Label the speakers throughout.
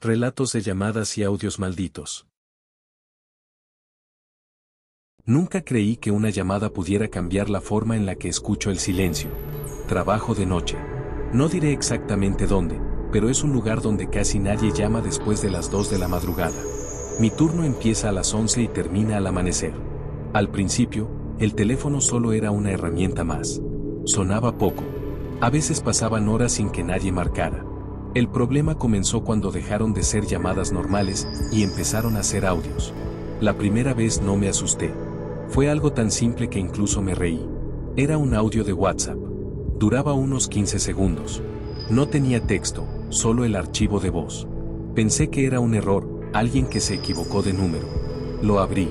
Speaker 1: Relatos de llamadas y audios malditos. Nunca creí que una llamada pudiera cambiar la forma en la que escucho el silencio. Trabajo de noche. No diré exactamente dónde, pero es un lugar donde casi nadie llama después de las 2 de la madrugada. Mi turno empieza a las 11 y termina al amanecer. Al principio, el teléfono solo era una herramienta más. Sonaba poco. A veces pasaban horas sin que nadie marcara. El problema comenzó cuando dejaron de ser llamadas normales y empezaron a ser audios. La primera vez no me asusté. Fue algo tan simple que incluso me reí. Era un audio de WhatsApp. Duraba unos 15 segundos. No tenía texto, solo el archivo de voz. Pensé que era un error, alguien que se equivocó de número. Lo abrí.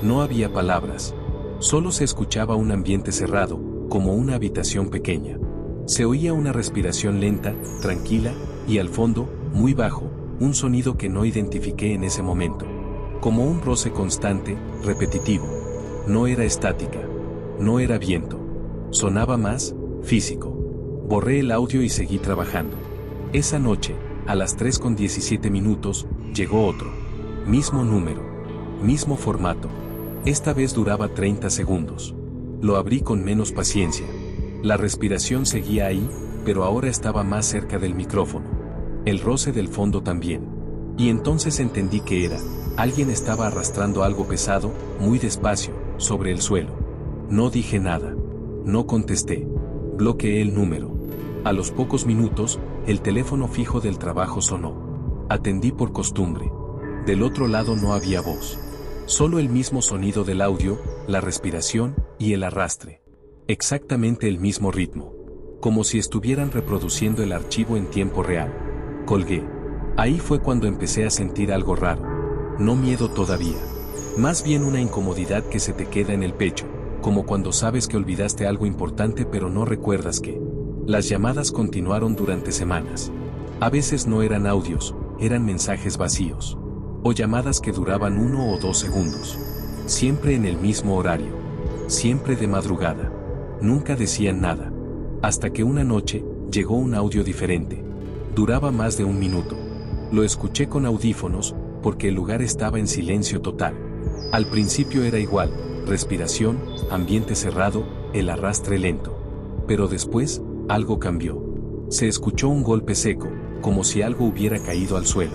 Speaker 1: No había palabras. Solo se escuchaba un ambiente cerrado, como una habitación pequeña. Se oía una respiración lenta, tranquila, y al fondo, muy bajo, un sonido que no identifiqué en ese momento. Como un roce constante, repetitivo. No era estática. No era viento. Sonaba más, físico. Borré el audio y seguí trabajando. Esa noche, a las 3:17, llegó otro. Mismo número. Mismo formato. Esta vez duraba 30 segundos. Lo abrí con menos paciencia. La respiración seguía ahí, pero ahora estaba más cerca del micrófono. El roce del fondo también. Y entonces entendí que era. Alguien estaba arrastrando algo pesado, muy despacio, sobre el suelo. No dije nada. No contesté. Bloqueé el número. A los pocos minutos, el teléfono fijo del trabajo sonó. Atendí por costumbre. Del otro lado no había voz. Solo el mismo sonido del audio, la respiración y el arrastre. Exactamente el mismo ritmo. Como si estuvieran reproduciendo el archivo en tiempo real. Colgué. Ahí fue cuando empecé a sentir algo raro. No miedo todavía. Más bien una incomodidad que se te queda en el pecho, como cuando sabes que olvidaste algo importante pero no recuerdas qué. Las llamadas continuaron durante semanas. A veces no eran audios, eran mensajes vacíos. O llamadas que duraban 1 o 2 segundos. Siempre en el mismo horario. Siempre de madrugada. Nunca decían nada. Hasta que una noche, llegó un audio diferente. Duraba más de 1 minuto. Lo escuché con audífonos, porque el lugar estaba en silencio total. Al principio era igual, respiración, ambiente cerrado, el arrastre lento. Pero después, algo cambió. Se escuchó un golpe seco, como si algo hubiera caído al suelo.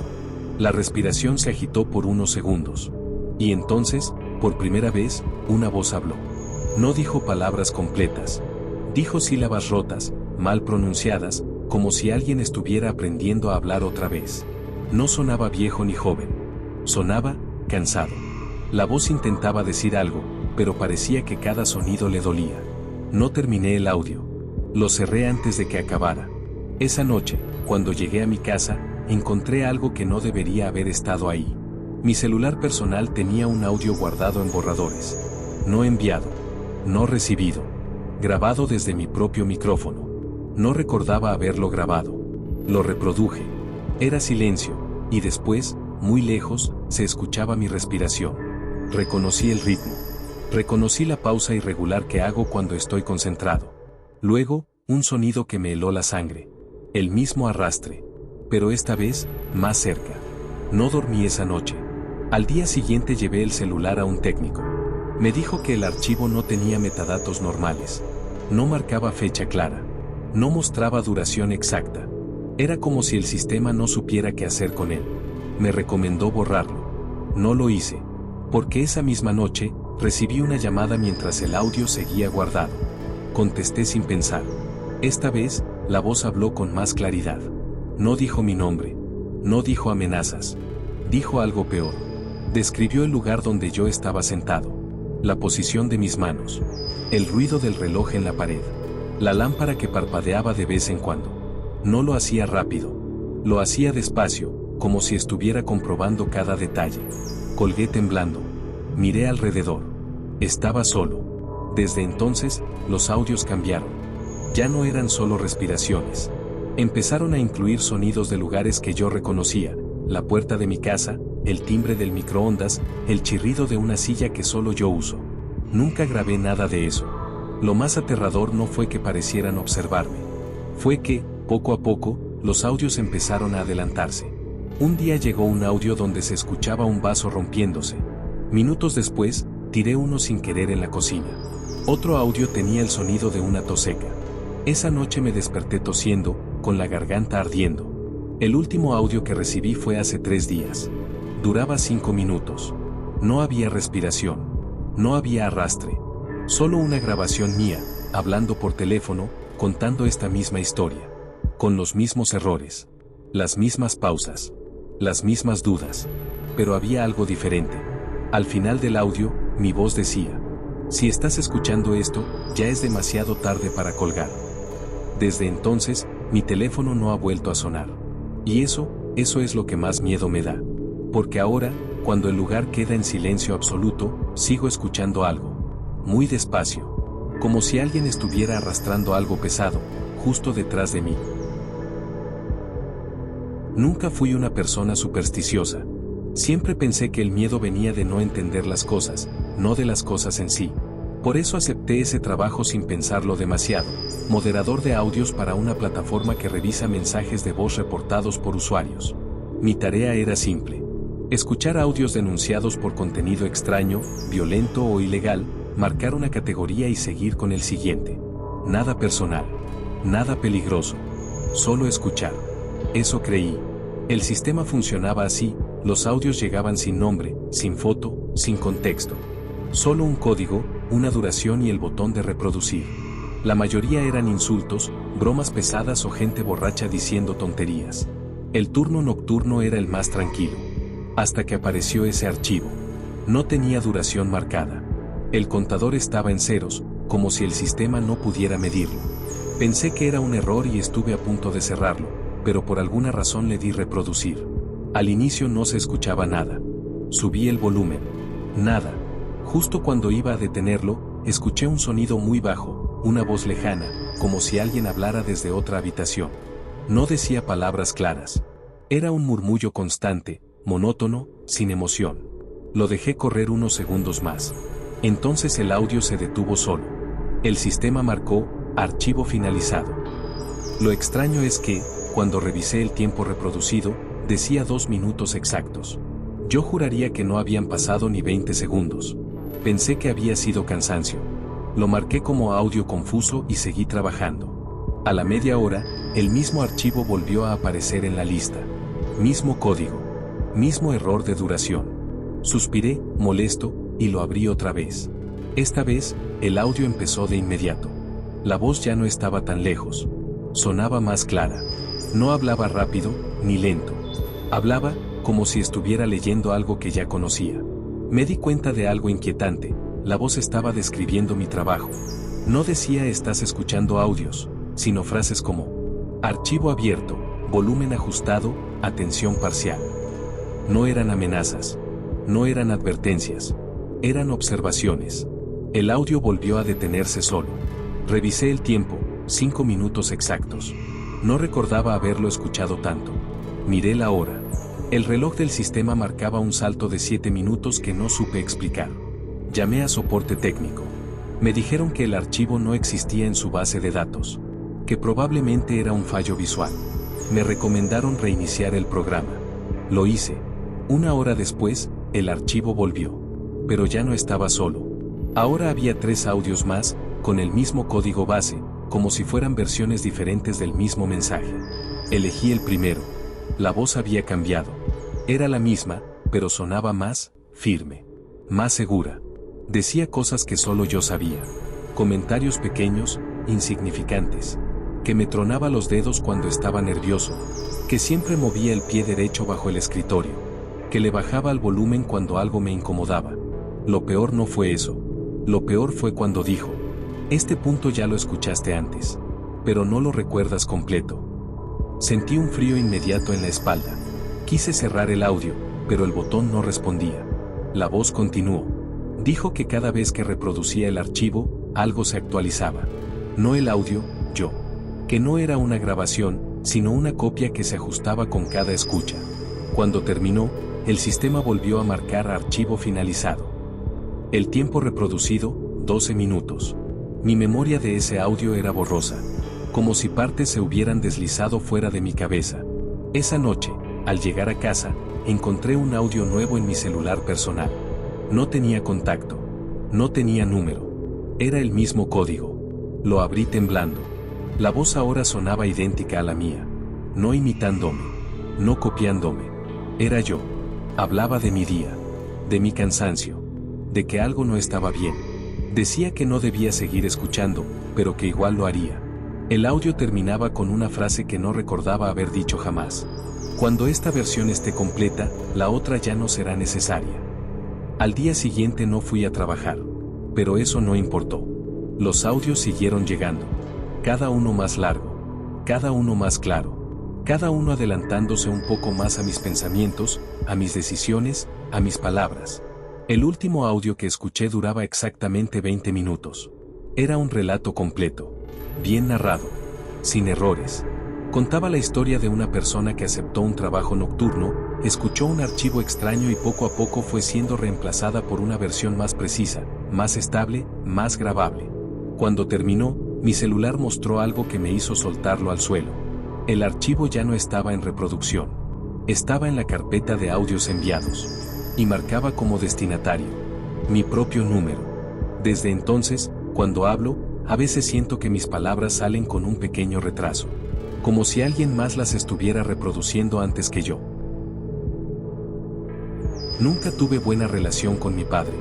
Speaker 1: La respiración se agitó por unos segundos. Y entonces, por primera vez, una voz habló. No dijo palabras completas. Dijo sílabas rotas, mal pronunciadas, como si alguien estuviera aprendiendo a hablar otra vez. No sonaba viejo ni joven. Sonaba, cansado. La voz intentaba decir algo, pero parecía que cada sonido le dolía. No terminé el audio. Lo cerré antes de que acabara. Esa noche, cuando llegué a mi casa, encontré algo que no debería haber estado ahí. Mi celular personal tenía un audio guardado en borradores. No enviado. No recibido. Grabado desde mi propio micrófono. No recordaba haberlo grabado. Lo reproduje. Era silencio, y después, muy lejos, se escuchaba mi respiración. Reconocí el ritmo. Reconocí la pausa irregular que hago cuando estoy concentrado. Luego, un sonido que me heló la sangre. El mismo arrastre. Pero esta vez, más cerca. No dormí esa noche. Al día siguiente llevé el celular a un técnico. Me dijo que el archivo no tenía metadatos normales. No marcaba fecha clara. No mostraba duración exacta. Era como si el sistema no supiera qué hacer con él. Me recomendó borrarlo. No lo hice. Porque esa misma noche, recibí una llamada mientras el audio seguía guardado. Contesté sin pensar. Esta vez, la voz habló con más claridad. No dijo mi nombre. No dijo amenazas. Dijo algo peor. Describió el lugar donde yo estaba sentado. La posición de mis manos. El ruido del reloj en la pared. La lámpara que parpadeaba de vez en cuando. No lo hacía rápido. Lo hacía despacio, como si estuviera comprobando cada detalle. Colgué temblando. Miré alrededor. Estaba solo. Desde entonces, los audios cambiaron. Ya no eran solo respiraciones. Empezaron a incluir sonidos de lugares que yo reconocía, la puerta de mi casa, el timbre del microondas, el chirrido de una silla que solo yo uso. Nunca grabé nada de eso. Lo más aterrador no fue que parecieran observarme. Fue que, poco a poco, los audios empezaron a adelantarse. Un día llegó un audio donde se escuchaba un vaso rompiéndose. Minutos después, tiré uno sin querer en la cocina. Otro audio tenía el sonido de una tos seca. Esa noche me desperté tosiendo, con la garganta ardiendo. El último audio que recibí fue hace 3 días. Duraba 5 minutos. No había respiración. No había arrastre. Solo una grabación mía, hablando por teléfono, contando esta misma historia. Con los mismos errores. Las mismas pausas. Las mismas dudas. Pero había algo diferente. Al final del audio, mi voz decía: si estás escuchando esto, ya es demasiado tarde para colgar. Desde entonces, mi teléfono no ha vuelto a sonar. Y eso es lo que más miedo me da. Porque ahora, cuando el lugar queda en silencio absoluto, sigo escuchando algo. Muy despacio. Como si alguien estuviera arrastrando algo pesado, justo detrás de mí. Nunca fui una persona supersticiosa. Siempre pensé que el miedo venía de no entender las cosas, no de las cosas en sí. Por eso acepté ese trabajo sin pensarlo demasiado. Moderador de audios para una plataforma que revisa mensajes de voz reportados por usuarios. Mi tarea era simple: escuchar audios denunciados por contenido extraño, violento o ilegal, marcar una categoría y seguir con el siguiente. Nada personal. Nada peligroso. Solo escuchar. Eso creí. El sistema funcionaba así: los audios llegaban sin nombre, sin foto, sin contexto. Solo un código, una duración y el botón de reproducir. La mayoría eran insultos, bromas pesadas o gente borracha diciendo tonterías. El turno nocturno era el más tranquilo. Hasta que apareció ese archivo. No tenía duración marcada. El contador estaba en ceros, como si el sistema no pudiera medirlo. Pensé que era un error y estuve a punto de cerrarlo, pero por alguna razón le di reproducir. Al inicio no se escuchaba nada. Subí el volumen. Nada. Justo cuando iba a detenerlo, escuché un sonido muy bajo, una voz lejana, como si alguien hablara desde otra habitación. No decía palabras claras. Era un murmullo constante, monótono, sin emoción. Lo dejé correr unos segundos más. Entonces el audio se detuvo solo. El sistema marcó: archivo finalizado. Lo extraño es que, cuando revisé el tiempo reproducido, decía 2 minutos exactos. Yo juraría que no habían pasado ni 20 segundos. Pensé que había sido cansancio. Lo marqué como audio confuso y seguí trabajando. A la media hora, el mismo archivo volvió a aparecer en la lista. Mismo código. Mismo error de duración. Suspiré, molesto, y lo abrí otra vez. Esta vez, el audio empezó de inmediato. La voz ya no estaba tan lejos. Sonaba más clara. No hablaba rápido, ni lento. Hablaba como si estuviera leyendo algo que ya conocía. Me di cuenta de algo inquietante: la voz estaba describiendo mi trabajo. No decía "estás escuchando audios", sino frases como: archivo abierto, volumen ajustado, atención parcial. No eran amenazas. No eran advertencias. Eran observaciones. El audio volvió a detenerse solo. Revisé el tiempo: 5 minutos exactos. No recordaba haberlo escuchado tanto. Miré la hora. El reloj del sistema marcaba un salto de 7 minutos que no supe explicar. Llamé a soporte técnico. Me dijeron que el archivo no existía en su base de datos. Que probablemente era un fallo visual. Me recomendaron reiniciar el programa. Lo hice. 1 hora después, el archivo volvió. Pero ya no estaba solo. Ahora había 3 audios más, con el mismo código base, como si fueran versiones diferentes del mismo mensaje. Elegí el primero. La voz había cambiado. Era la misma, pero sonaba más firme, más segura. Decía cosas que solo yo sabía. Comentarios pequeños, insignificantes. Que me tronaba los dedos cuando estaba nervioso. Que siempre movía el pie derecho bajo el escritorio. Que le bajaba el volumen cuando algo me incomodaba. Lo peor no fue eso. Lo peor fue cuando dijo: este punto ya lo escuchaste antes, pero no lo recuerdas completo. Sentí un frío inmediato en la espalda. Quise cerrar el audio, pero el botón no respondía. La voz continuó. Dijo que cada vez que reproducía el archivo, algo se actualizaba. No el audio, yo. Que no era una grabación, sino una copia que se ajustaba con cada escucha. Cuando terminó, el sistema volvió a marcar archivo finalizado. El tiempo reproducido: 12 minutos. Mi memoria de ese audio era borrosa. Como si partes se hubieran deslizado fuera de mi cabeza. Esa noche, Al llegar a casa, encontré un audio nuevo en mi celular personal. No tenía contacto. No tenía número. Era el mismo código. Lo abrí temblando. La voz ahora sonaba idéntica a la mía. No imitándome. No copiándome. Era yo. Hablaba de mi día. De mi cansancio. De que algo no estaba bien. Decía que no debía seguir escuchando, pero que igual lo haría. El audio terminaba con una frase que no recordaba haber dicho jamás. Cuando esta versión esté completa, la otra ya no será necesaria. Al día siguiente no fui a trabajar. Pero eso no importó. Los audios siguieron llegando. Cada uno más largo. Cada uno más claro. Cada uno adelantándose un poco más a mis pensamientos, a mis decisiones, a mis palabras. El último audio que escuché duraba exactamente 20 minutos. Era un relato completo. Bien narrado. Sin errores. Contaba la historia de una persona que aceptó un trabajo nocturno, escuchó un archivo extraño y poco a poco fue siendo reemplazada por una versión más precisa, más estable, más grabable. Cuando terminó, mi celular mostró algo que me hizo soltarlo al suelo. El archivo ya no estaba en reproducción. Estaba en la carpeta de audios enviados. Y marcaba como destinatario mi propio número. Desde entonces, cuando hablo, a veces siento que mis palabras salen con un pequeño retraso. Como si alguien más las estuviera reproduciendo antes que yo. Nunca tuve buena relación con mi padre.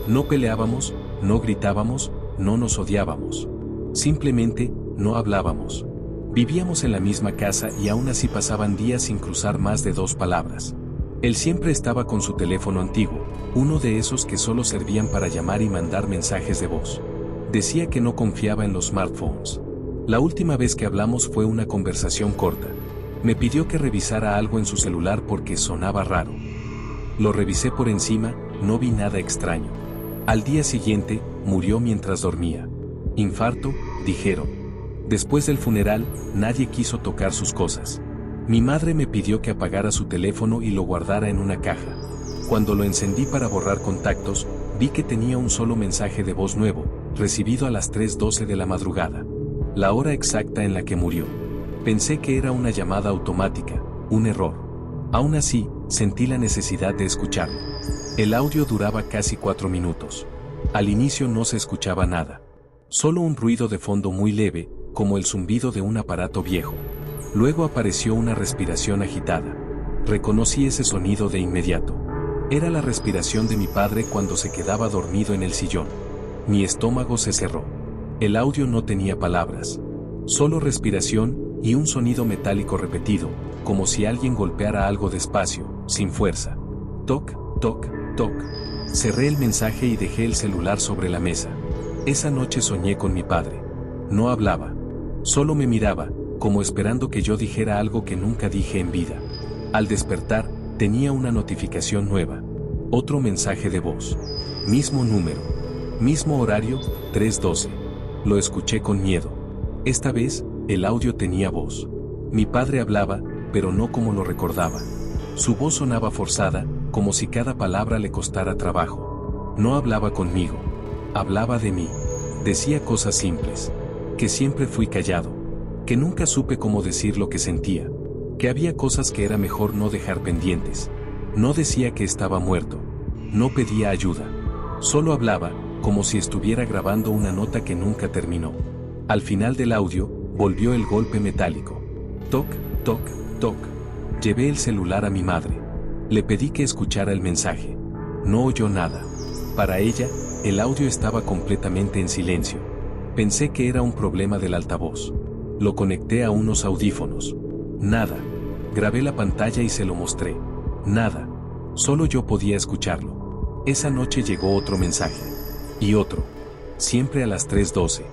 Speaker 1: No peleábamos, no gritábamos, no nos odiábamos. Simplemente, no hablábamos. Vivíamos en la misma casa y aún así pasaban días sin cruzar más de 2 palabras. Él siempre estaba con su teléfono antiguo, uno de esos que solo servían para llamar y mandar mensajes de voz. Decía que no confiaba en los smartphones. La última vez que hablamos fue una conversación corta. Me pidió que revisara algo en su celular porque sonaba raro. Lo revisé por encima, no vi nada extraño. Al día siguiente, murió mientras dormía. Infarto, dijeron. Después del funeral, nadie quiso tocar sus cosas. Mi madre me pidió que apagara su teléfono y lo guardara en una caja. Cuando lo encendí para borrar contactos, vi que tenía un solo mensaje de voz nuevo, recibido a las 3:12 de la madrugada. La hora exacta en la que murió. Pensé que era una llamada automática, un error. Aún así, sentí la necesidad de escucharlo. El audio duraba casi 4 minutos. Al inicio no se escuchaba nada. Solo un ruido de fondo muy leve, como el zumbido de un aparato viejo. Luego apareció una respiración agitada. Reconocí ese sonido de inmediato. Era la respiración de mi padre cuando se quedaba dormido en el sillón. Mi estómago se cerró. El audio no tenía palabras. Solo respiración y un sonido metálico repetido, como si alguien golpeara algo despacio, sin fuerza. Toc, toc, toc. Cerré el mensaje y dejé el celular sobre la mesa. Esa noche soñé con mi padre. No hablaba. Solo me miraba, como esperando que yo dijera algo que nunca dije en vida. Al despertar, tenía una notificación nueva. Otro mensaje de voz. Mismo número. Mismo horario, 3:12. Lo escuché con miedo. Esta vez, el audio tenía voz. Mi padre hablaba, pero no como lo recordaba. Su voz sonaba forzada, como si cada palabra le costara trabajo. No hablaba conmigo. Hablaba de mí. Decía cosas simples. Que siempre fui callado. Que nunca supe cómo decir lo que sentía. Que había cosas que era mejor no dejar pendientes. No decía que estaba muerto. No pedía ayuda. Solo hablaba, como si estuviera grabando una nota que nunca terminó. Al final del audio, volvió el golpe metálico. Toc, toc, toc. Llevé el celular a mi madre. Le pedí que escuchara el mensaje. No oyó nada. Para ella, el audio estaba completamente en silencio. Pensé que era un problema del altavoz. Lo conecté a unos audífonos. Nada. Grabé la pantalla y se lo mostré. Nada. Solo yo podía escucharlo. Esa noche llegó otro mensaje. Y otro. Siempre a las 3:12.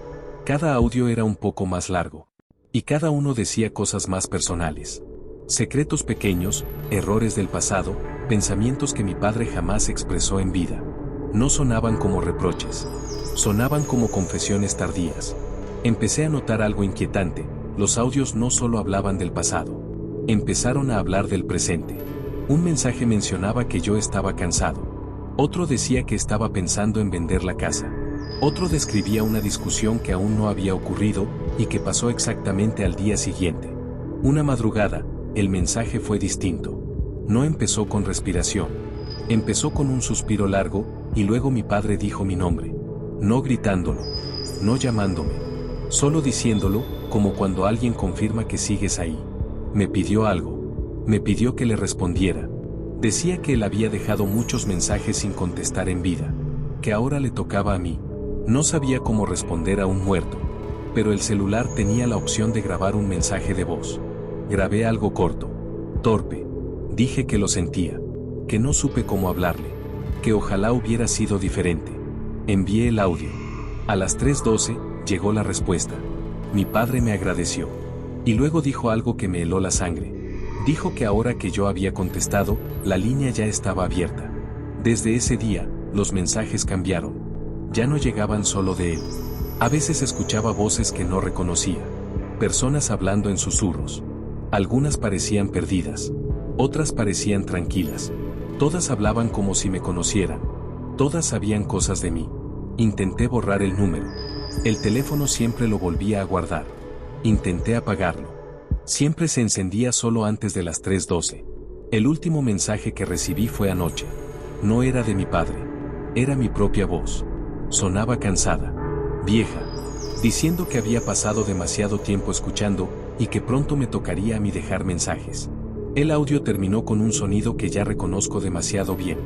Speaker 1: Cada audio era un poco más largo. Y cada uno decía cosas más personales. Secretos pequeños, errores del pasado, pensamientos que mi padre jamás expresó en vida. No sonaban como reproches. Sonaban como confesiones tardías. Empecé a notar algo inquietante. Los audios no solo hablaban del pasado. Empezaron a hablar del presente. Un mensaje mencionaba que yo estaba cansado. Otro decía que estaba pensando en vender la casa. Otro describía una discusión que aún no había ocurrido y que pasó exactamente al día siguiente. Una madrugada, el mensaje fue distinto. No empezó con respiración. Empezó con un suspiro largo, y luego mi padre dijo mi nombre. No gritándolo. No llamándome. Solo diciéndolo, como cuando alguien confirma que sigues ahí. Me pidió algo. Me pidió que le respondiera. Decía que él había dejado muchos mensajes sin contestar en vida. Que ahora le tocaba a mí. No sabía cómo responder a un muerto. Pero el celular tenía la opción de grabar un mensaje de voz. Grabé algo corto. Torpe. Dije que lo sentía. Que no supe cómo hablarle. Que ojalá hubiera sido diferente. Envié el audio. A las 3:12 llegó la respuesta. Mi padre me agradeció. Y luego dijo algo que me heló la sangre. Dijo que ahora que yo había contestado, la línea ya estaba abierta. Desde ese día, los mensajes cambiaron. Ya no llegaban solo de él. A veces escuchaba voces que no reconocía. Personas hablando en susurros. Algunas parecían perdidas. Otras parecían tranquilas. Todas hablaban como si me conocieran. Todas sabían cosas de mí. Intenté borrar el número. El teléfono siempre lo volvía a guardar. Intenté apagarlo. Siempre se encendía solo antes de las 3:12. El último mensaje que recibí fue anoche. No era de mi padre. Era mi propia voz. Sonaba cansada. Vieja. Diciendo que había pasado demasiado tiempo escuchando, y que pronto me tocaría a mí dejar mensajes. El audio terminó con un sonido que ya reconozco demasiado bien.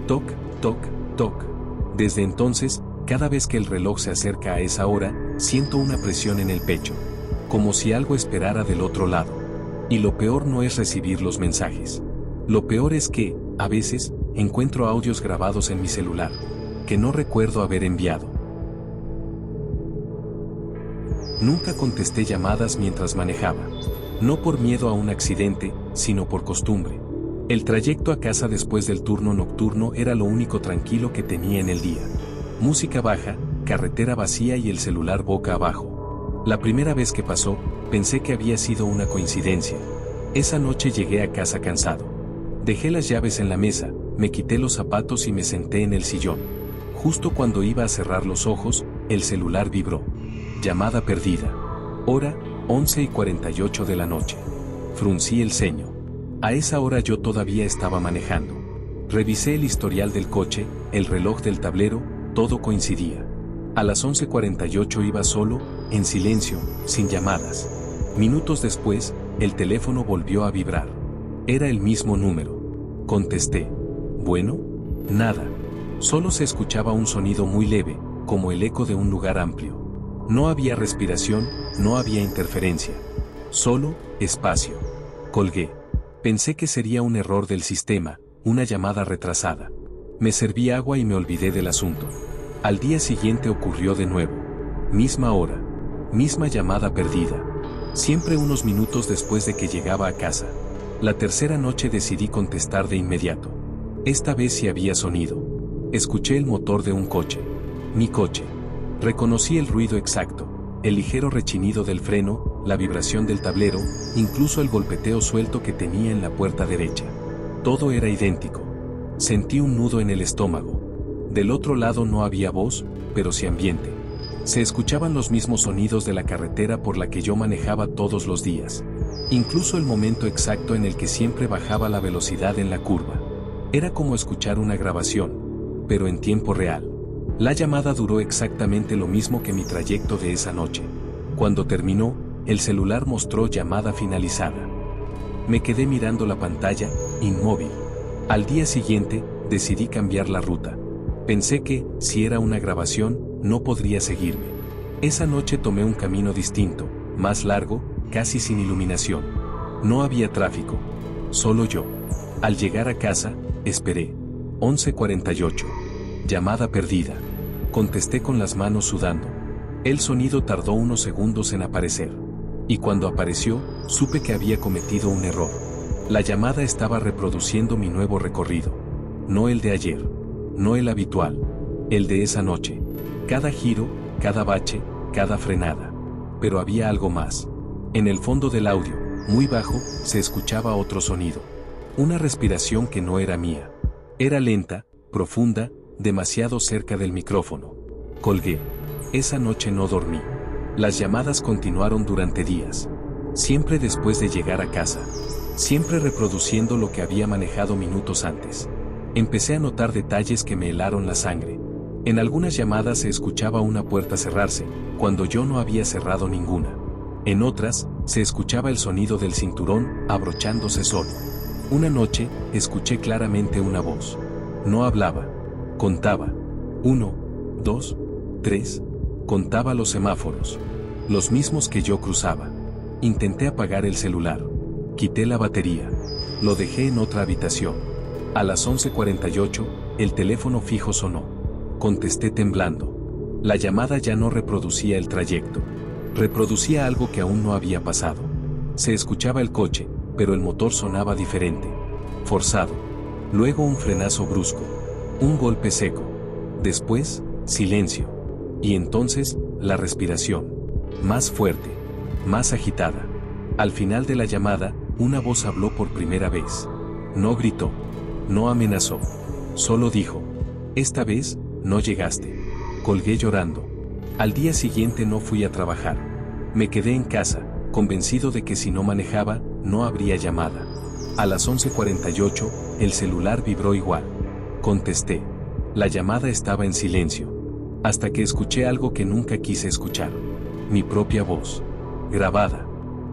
Speaker 1: Toc, toc, toc. Desde entonces, cada vez que el reloj se acerca a esa hora, siento una presión en el pecho. Como si algo esperara del otro lado. Y lo peor no es recibir los mensajes. Lo peor es que, a veces, encuentro audios grabados en mi celular, que no recuerdo haber enviado. Nunca contesté llamadas mientras manejaba. No por miedo a un accidente, sino por costumbre. El trayecto a casa después del turno nocturno era lo único tranquilo que tenía en el día. Música baja, carretera vacía y el celular boca abajo. La primera vez que pasó, pensé que había sido una coincidencia. Esa noche llegué a casa cansado. Dejé las llaves en la mesa, me quité los zapatos y me senté en el sillón. Justo cuando iba a cerrar los ojos, el celular vibró. Llamada perdida. Hora, 11:48 de la noche. Fruncí el ceño. A esa hora yo todavía estaba manejando. Revisé el historial del coche, el reloj del tablero, todo coincidía. A las 11:48 iba solo, en silencio, sin llamadas. Minutos después, el teléfono volvió a vibrar. Era el mismo número. Contesté. Bueno, nada. Solo se escuchaba un sonido muy leve, como el eco de un lugar amplio. No había respiración, no había interferencia. Solo, espacio. Colgué. Pensé que sería un error del sistema, una llamada retrasada. Me serví agua y me olvidé del asunto. Al día siguiente ocurrió de nuevo. Misma hora. Misma llamada perdida. Siempre unos minutos después de que llegaba a casa. La tercera noche decidí contestar de inmediato. Esta vez sí había sonido. Escuché el motor de un coche. Mi coche. Reconocí el ruido exacto, el ligero rechinido del freno, la vibración del tablero, incluso el golpeteo suelto que tenía en la puerta derecha. Todo era idéntico. Sentí un nudo en el estómago. Del otro lado no había voz, pero sí ambiente. Se escuchaban los mismos sonidos de la carretera por la que yo manejaba todos los días. Incluso el momento exacto en el que siempre bajaba la velocidad en la curva. Era como escuchar una grabación, pero en tiempo real. La llamada duró exactamente lo mismo que mi trayecto de esa noche. Cuando terminó, el celular mostró llamada finalizada. Me quedé mirando la pantalla, inmóvil. Al día siguiente, decidí cambiar la ruta. Pensé que, si era una grabación, no podría seguirme. Esa noche tomé un camino distinto, más largo, casi sin iluminación. No había tráfico. Solo yo. Al llegar a casa, esperé. 11:48. Llamada perdida. Contesté con las manos sudando. El sonido tardó unos segundos en aparecer. Y cuando apareció, supe que había cometido un error. La llamada estaba reproduciendo mi nuevo recorrido. No el de ayer. No el habitual. El de esa noche. Cada giro, cada bache, cada frenada. Pero había algo más. En el fondo del audio, muy bajo, se escuchaba otro sonido. Una respiración que no era mía. Era lenta, profunda, demasiado cerca del micrófono. Colgué. Esa noche no dormí. Las llamadas continuaron durante días. Siempre después de llegar a casa. siempre reproduciendo lo que había manejado minutos antes. Empecé a notar detalles que me helaron la sangre. En algunas llamadas se escuchaba una puerta cerrarse, cuando yo no había cerrado ninguna. En otras, se escuchaba el sonido del cinturón abrochándose solo. Una noche, escuché claramente una voz. No hablaba. Contaba. 1, 2, 3. Contaba los semáforos. Los mismos que yo cruzaba. Intenté apagar el celular. Quité la batería. Lo dejé en otra habitación. A las 11:48, el teléfono fijo sonó. Contesté temblando. La llamada ya no reproducía el trayecto. Reproducía algo que aún no había pasado. Se escuchaba el coche, pero el motor sonaba diferente. Forzado. Luego un frenazo brusco. Un golpe seco. Después, silencio. Y entonces, la respiración. Más fuerte. Más agitada. Al final de la llamada, una voz habló por primera vez. No gritó. No amenazó. Solo dijo. Esta vez, no llegaste. Colgué llorando. Al día siguiente no fui a trabajar. Me quedé en casa, convencido de que si no manejaba, no habría llamada. A las 11:48, el celular vibró igual. Contesté. La llamada estaba en silencio. Hasta que escuché algo que nunca quise escuchar. Mi propia voz. Grabada.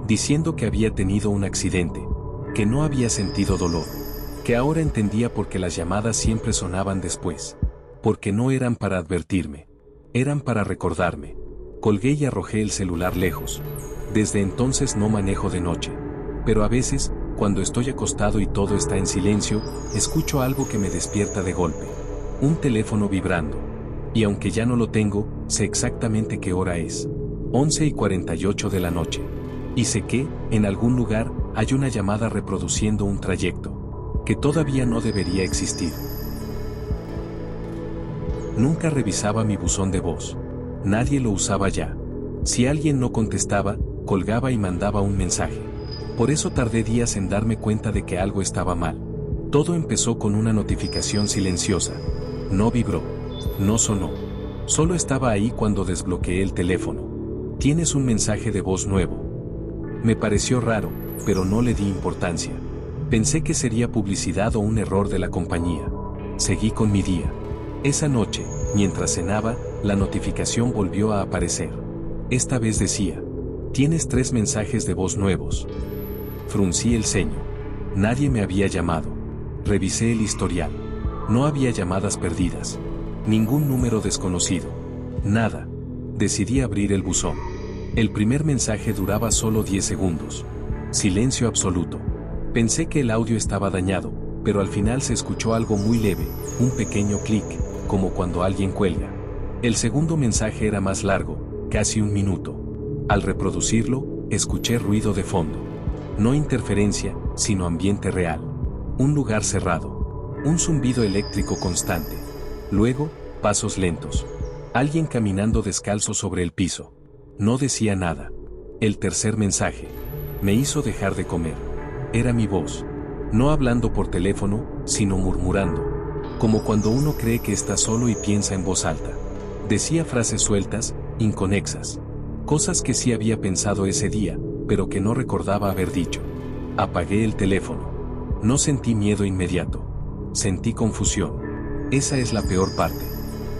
Speaker 1: Diciendo que había tenido un accidente. Que no había sentido dolor. Que ahora entendía por qué las llamadas siempre sonaban después. Porque no eran para advertirme. Eran para recordarme. Colgué y arrojé el celular lejos. Desde entonces no manejo de noche. Pero a veces, cuando estoy acostado y todo está en silencio, escucho algo que me despierta de golpe. Un teléfono vibrando. Y aunque ya no lo tengo, sé exactamente qué hora es. 11:48 de la noche. Y sé que, en algún lugar, hay una llamada reproduciendo un trayecto. Que todavía no debería existir. Nunca revisaba mi buzón de voz. Nadie lo usaba ya. Si alguien no contestaba, colgaba y mandaba un mensaje. Por eso tardé días en darme cuenta de que algo estaba mal. Todo empezó con una notificación silenciosa. No vibró. No sonó. Solo estaba ahí cuando desbloqueé el teléfono. Tienes un mensaje de voz nuevo. Me pareció raro, pero no le di importancia. Pensé que sería publicidad o un error de la compañía. Seguí con mi día. Esa noche, mientras cenaba, la notificación volvió a aparecer. Esta vez decía, tienes 3 mensajes de voz nuevos. Fruncí el ceño. Nadie me había llamado. Revisé el historial. No había llamadas perdidas. Ningún número desconocido. Nada. Decidí abrir el buzón. El primer mensaje duraba solo 10 segundos. Silencio absoluto. Pensé que el audio estaba dañado, pero al final se escuchó algo muy leve, un pequeño clic, como cuando alguien cuelga. El segundo mensaje era más largo, casi 1 minuto. Al reproducirlo, escuché ruido de fondo. No interferencia, sino ambiente real. Un lugar cerrado. Un zumbido eléctrico constante. Luego, pasos lentos. Alguien caminando descalzo sobre el piso. No decía nada. El tercer mensaje. Me hizo dejar de comer. Era mi voz. No hablando por teléfono, sino murmurando. Como cuando uno cree que está solo y piensa en voz alta. Decía frases sueltas, inconexas. Cosas que sí había pensado ese día, pero que no recordaba haber dicho. Apagué el teléfono. No sentí miedo inmediato. Sentí confusión. Esa es la peor parte.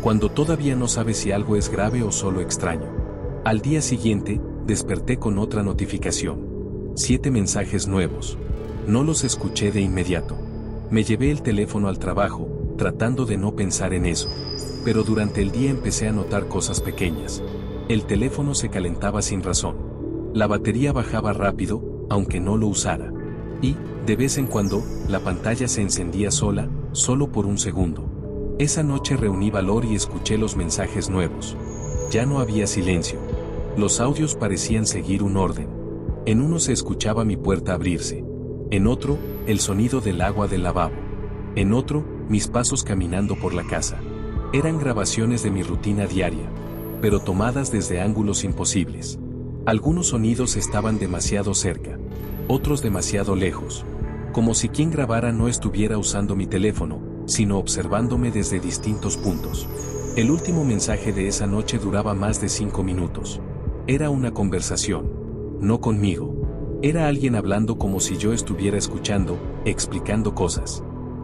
Speaker 1: Cuando todavía no sabes si algo es grave o solo extraño. Al día siguiente, desperté con otra notificación. 7 mensajes nuevos. No los escuché de inmediato. Me llevé el teléfono al trabajo, tratando de no pensar en eso. Pero durante el día empecé a notar cosas pequeñas. El teléfono se calentaba sin razón. La batería bajaba rápido, aunque no lo usara. Y, de vez en cuando, la pantalla se encendía sola, solo por 1 segundo. Esa noche reuní valor y escuché los mensajes nuevos. Ya no había silencio. Los audios parecían seguir un orden. En uno se escuchaba mi puerta abrirse. En otro, el sonido del agua del lavabo. En otro, mis pasos caminando por la casa. Eran grabaciones de mi rutina diaria, pero tomadas desde ángulos imposibles. Algunos sonidos estaban demasiado cerca, otros demasiado lejos. Como si quien grabara no estuviera usando mi teléfono, sino observándome desde distintos puntos. El último mensaje de esa noche duraba más de 5 minutos. Era una conversación. No conmigo. Era alguien hablando como si yo estuviera escuchando, explicando cosas.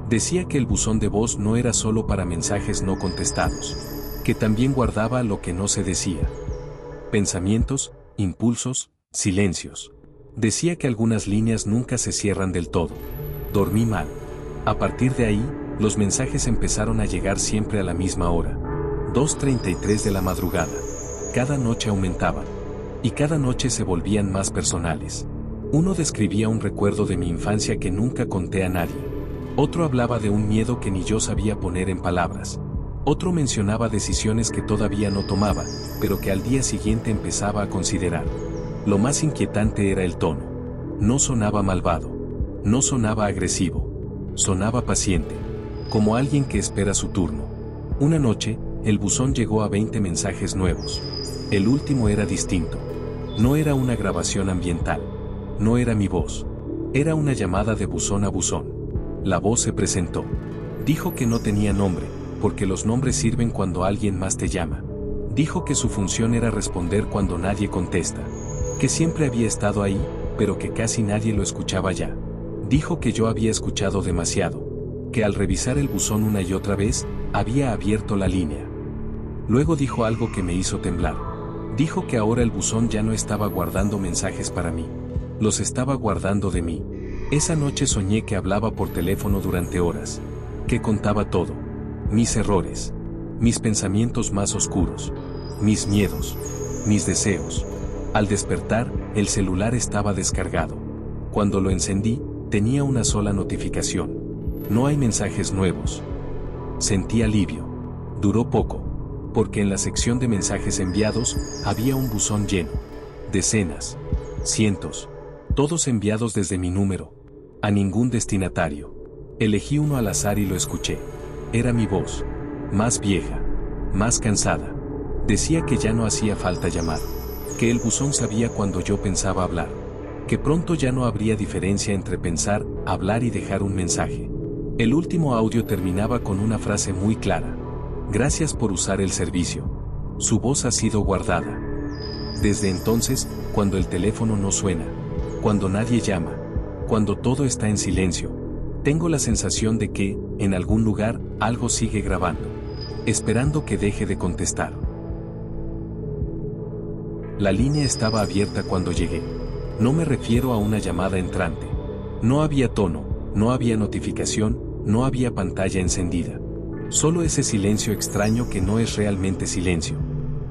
Speaker 1: Decía que el buzón de voz no era solo para mensajes no contestados, que también guardaba lo que no se decía. Pensamientos, impulsos, silencios. Decía que algunas líneas nunca se cierran del todo. Dormí mal. A partir de ahí, los mensajes empezaron a llegar siempre a la misma hora. 2:33 de la madrugada. Cada noche aumentaban. Y cada noche se volvían más personales. Uno describía un recuerdo de mi infancia que nunca conté a nadie. Otro hablaba de un miedo que ni yo sabía poner en palabras. Otro mencionaba decisiones que todavía no tomaba, pero que al día siguiente empezaba a considerar. Lo más inquietante era el tono. No sonaba malvado. No sonaba agresivo. Sonaba paciente. Como alguien que espera su turno. Una noche, el buzón llegó a 20 mensajes nuevos. El último era distinto. No era una grabación ambiental. No era mi voz. Era una llamada de buzón a buzón. La voz se presentó. Dijo que no tenía nombre, porque los nombres sirven cuando alguien más te llama. Dijo que su función era responder cuando nadie contesta. Que siempre había estado ahí, pero que casi nadie lo escuchaba ya. Dijo que yo había escuchado demasiado. Que al revisar el buzón una y otra vez, había abierto la línea. Luego dijo algo que me hizo temblar. Dijo que ahora el buzón ya no estaba guardando mensajes para mí. Los estaba guardando de mí. Esa noche soñé que hablaba por teléfono durante horas. Que contaba todo. Mis errores. Mis pensamientos más oscuros. Mis miedos. Mis deseos. Al despertar, el celular estaba descargado. Cuando lo encendí, tenía una sola notificación. No hay mensajes nuevos. Sentí alivio. Duró poco. Porque en la sección de mensajes enviados, había un buzón lleno. Decenas. Cientos. Todos enviados desde mi número. A ningún destinatario. Elegí uno al azar y lo escuché. Era mi voz. Más vieja. Más cansada. Decía que ya no hacía falta llamar. Que el buzón sabía cuando yo pensaba hablar. Que pronto ya no habría diferencia entre pensar, hablar y dejar un mensaje. El último audio terminaba con una frase muy clara. Gracias por usar el servicio. Su voz ha sido guardada. Desde entonces, cuando el teléfono no suena, cuando nadie llama, cuando todo está en silencio, tengo la sensación de que, en algún lugar, algo sigue grabando, esperando que deje de contestar. La línea estaba abierta cuando llegué. No me refiero a una llamada entrante. No había tono, no había notificación, no había pantalla encendida. Solo ese silencio extraño que no es realmente silencio.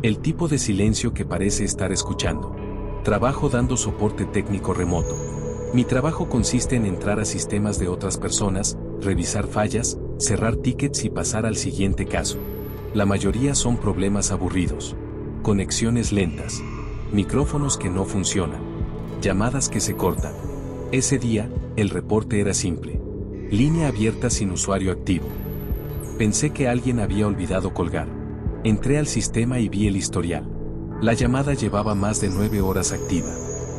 Speaker 1: El tipo de silencio que parece estar escuchando. Trabajo dando soporte técnico remoto. Mi trabajo consiste en entrar a sistemas de otras personas, revisar fallas, cerrar tickets y pasar al siguiente caso. La mayoría son problemas aburridos. Conexiones lentas. Micrófonos que no funcionan. Llamadas que se cortan. Ese día, el reporte era simple. Línea abierta sin usuario activo. Pensé que alguien había olvidado colgar. Entré al sistema y vi el historial. La llamada llevaba más de 9 horas activa.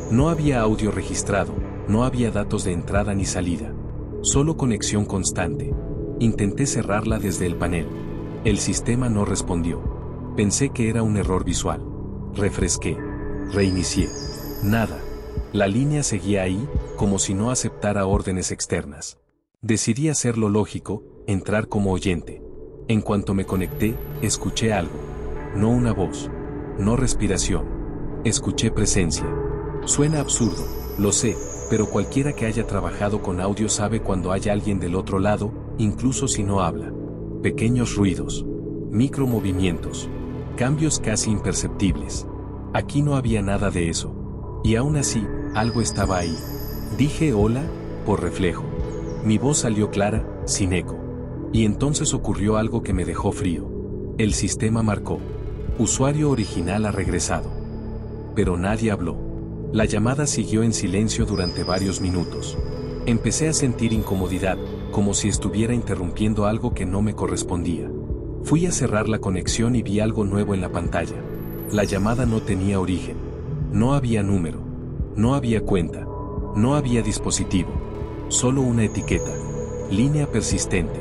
Speaker 1: No había audio registrado, no había datos de entrada ni salida. Solo conexión constante. Intenté cerrarla desde el panel. El sistema no respondió. Pensé que era un error visual. Refresqué. Reinicié. Nada. La línea seguía ahí, como si no aceptara órdenes externas. Decidí hacer lo lógico, entrar como oyente. En cuanto me conecté, escuché algo. No una voz. No respiración. Escuché presencia. Suena absurdo, lo sé, pero cualquiera que haya trabajado con audio sabe cuando hay alguien del otro lado, incluso si no habla. Pequeños ruidos. Micromovimientos. Cambios casi imperceptibles. Aquí no había nada de eso. Y aún así, algo estaba ahí. Dije hola, por reflejo. Mi voz salió clara, sin eco. Y entonces ocurrió algo que me dejó frío. El sistema marcó. Usuario original ha regresado. Pero nadie habló. La llamada siguió en silencio durante varios minutos. Empecé a sentir incomodidad, como si estuviera interrumpiendo algo que no me correspondía. Fui a cerrar la conexión y vi algo nuevo en la pantalla. La llamada no tenía origen. No había número. No había cuenta. No había dispositivo. Solo una etiqueta. Línea persistente.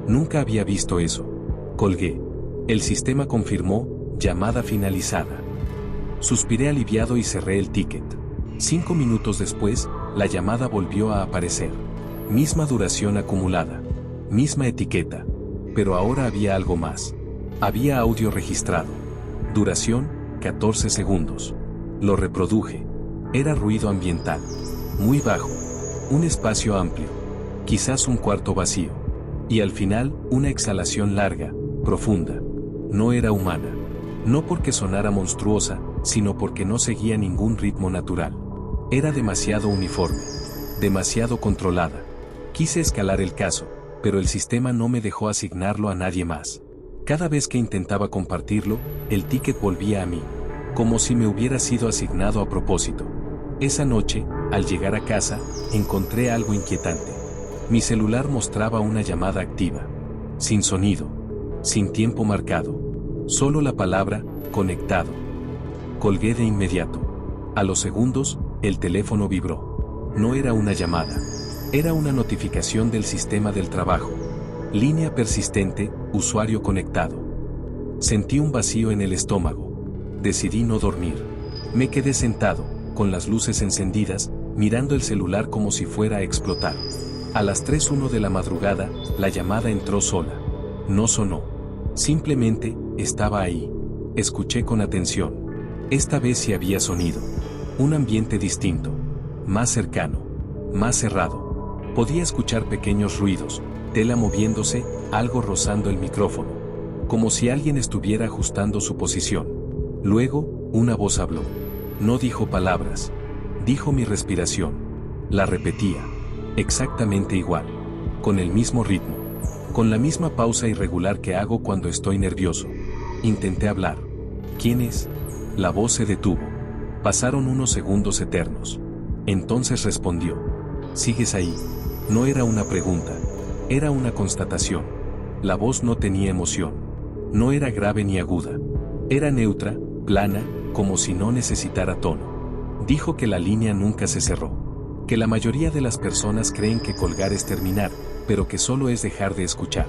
Speaker 1: Nunca había visto eso. Colgué. El sistema confirmó, llamada finalizada. Suspiré aliviado y cerré el ticket. 5 minutos después, la llamada volvió a aparecer. Misma duración acumulada. Misma etiqueta. Pero ahora había algo más. Había audio registrado. Duración, 14 segundos. Lo reproduje. Era ruido ambiental. Muy bajo. Un espacio amplio. Quizás un cuarto vacío. Y al final, una exhalación larga, profunda. No era humana. No porque sonara monstruosa, sino porque no seguía ningún ritmo natural. Era demasiado uniforme. Demasiado controlada. Quise escalar el caso, pero el sistema no me dejó asignarlo a nadie más. Cada vez que intentaba compartirlo, el ticket volvía a mí, como si me hubiera sido asignado a propósito. Esa noche, al llegar a casa, encontré algo inquietante. Mi celular mostraba una llamada activa. Sin sonido. Sin tiempo marcado. Solo la palabra, conectado. Colgué de inmediato. A los segundos, el teléfono vibró. No era una llamada. Era una notificación del sistema del trabajo. Línea persistente, usuario conectado. Sentí un vacío en el estómago. Decidí no dormir. Me quedé sentado, con las luces encendidas, mirando el celular como si fuera a explotar. A las 3:01 de la madrugada, la llamada entró sola. No sonó. Simplemente, estaba ahí. Escuché con atención. Esta vez sí había sonido. Un ambiente distinto. Más cercano. Más cerrado. Podía escuchar pequeños ruidos, tela moviéndose, algo rozando el micrófono. Como si alguien estuviera ajustando su posición. Luego, una voz habló. No dijo palabras. Dijo mi respiración. La repetía. Exactamente igual. Con el mismo ritmo. Con la misma pausa irregular que hago cuando estoy nervioso. Intenté hablar. ¿Quién es? La voz se detuvo. Pasaron unos segundos eternos. Entonces respondió. ¿Sigues ahí? No era una pregunta. Era una constatación. La voz no tenía emoción. No era grave ni aguda. Era neutra, plana, como si no necesitara tono. Dijo que la línea nunca se cerró. Que la mayoría de las personas creen que colgar es terminar, pero que solo es dejar de escuchar.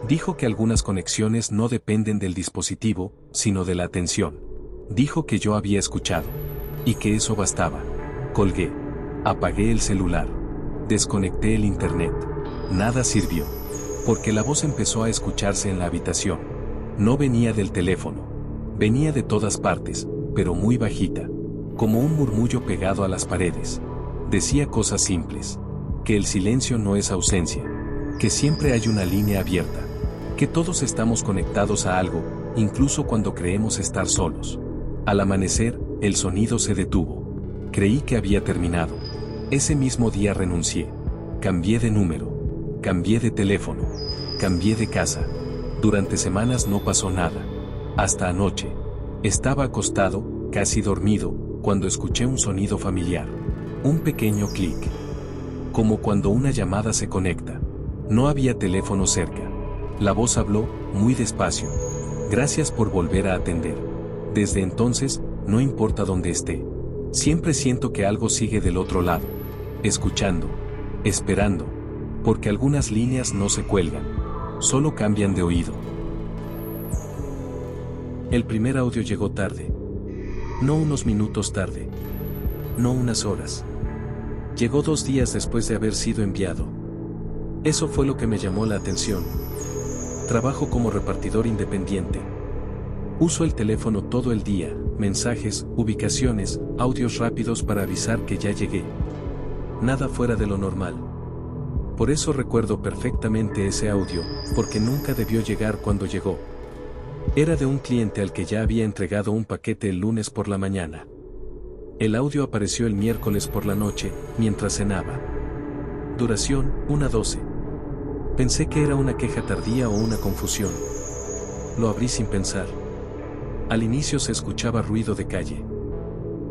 Speaker 1: Dijo que algunas conexiones no dependen del dispositivo, sino de la atención. Dijo que yo había escuchado. Y que eso bastaba. Colgué. Apagué el celular. Desconecté el internet. Nada sirvió. Porque la voz empezó a escucharse en la habitación. No venía del teléfono. Venía de todas partes, pero muy bajita. Como un murmullo pegado a las paredes. Decía cosas simples. Que el silencio no es ausencia. Que siempre hay una línea abierta. Que todos estamos conectados a algo, incluso cuando creemos estar solos. Al amanecer, el sonido se detuvo. Creí que había terminado. Ese mismo día renuncié. Cambié de número. Cambié de teléfono. Cambié de casa. Durante semanas no pasó nada. Hasta anoche. Estaba acostado, casi dormido, cuando escuché un sonido familiar. Un pequeño clic. Como cuando una llamada se conecta. No había teléfono cerca. La voz habló, muy despacio. Gracias por volver a atender. Desde entonces, no importa dónde esté. Siempre siento que algo sigue del otro lado. Escuchando. Esperando. Porque algunas líneas no se cuelgan. Solo cambian de oído. El primer audio llegó tarde. No unos minutos tarde. No unas horas. Llegó 2 días después de haber sido enviado. Eso fue lo que me llamó la atención. Trabajo como repartidor independiente. Uso el teléfono todo el día, mensajes, ubicaciones, audios rápidos para avisar que ya llegué. Nada fuera de lo normal. Por eso recuerdo perfectamente ese audio, porque nunca debió llegar cuando llegó. Era de un cliente al que ya había entregado un paquete el lunes por la mañana. El audio apareció el miércoles por la noche, mientras cenaba. Duración, 1:12. Pensé que era una queja tardía o una confusión. Lo abrí sin pensar. Al inicio se escuchaba ruido de calle.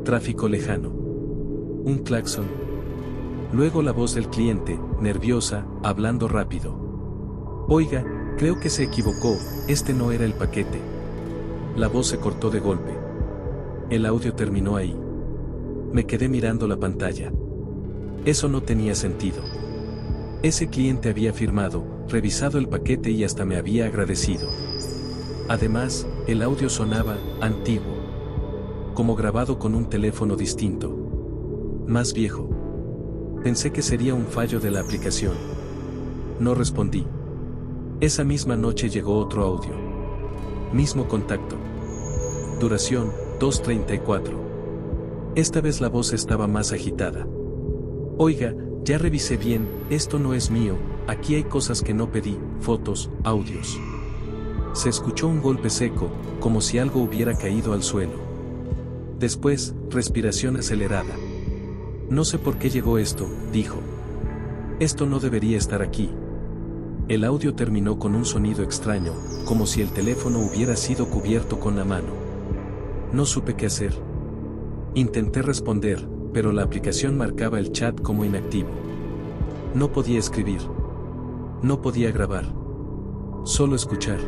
Speaker 1: Tráfico lejano. Un claxon. Luego la voz del cliente, nerviosa, hablando rápido. Oiga, creo que se equivocó, este no era el paquete. La voz se cortó de golpe. El audio terminó ahí. Me quedé mirando la pantalla. Eso no tenía sentido. Ese cliente había firmado, revisado el paquete y hasta me había agradecido. Además, el audio sonaba antiguo. Como grabado con un teléfono distinto. más viejo. Pensé que sería un fallo de la aplicación. No respondí. Esa misma noche llegó otro audio. Mismo contacto. Duración, 2:34. Esta vez la voz estaba más agitada. Oiga, ya revisé bien, esto no es mío, aquí hay cosas que no pedí, fotos, audios. Se escuchó un golpe seco, como si algo hubiera caído al suelo. Después, respiración acelerada. No sé por qué llegó esto, dijo. Esto no debería estar aquí. El audio terminó con un sonido extraño, como si el teléfono hubiera sido cubierto con la mano. No supe qué hacer. Intenté responder, pero la aplicación marcaba el chat como inactivo. No podía escribir. No podía grabar. Solo escuchar.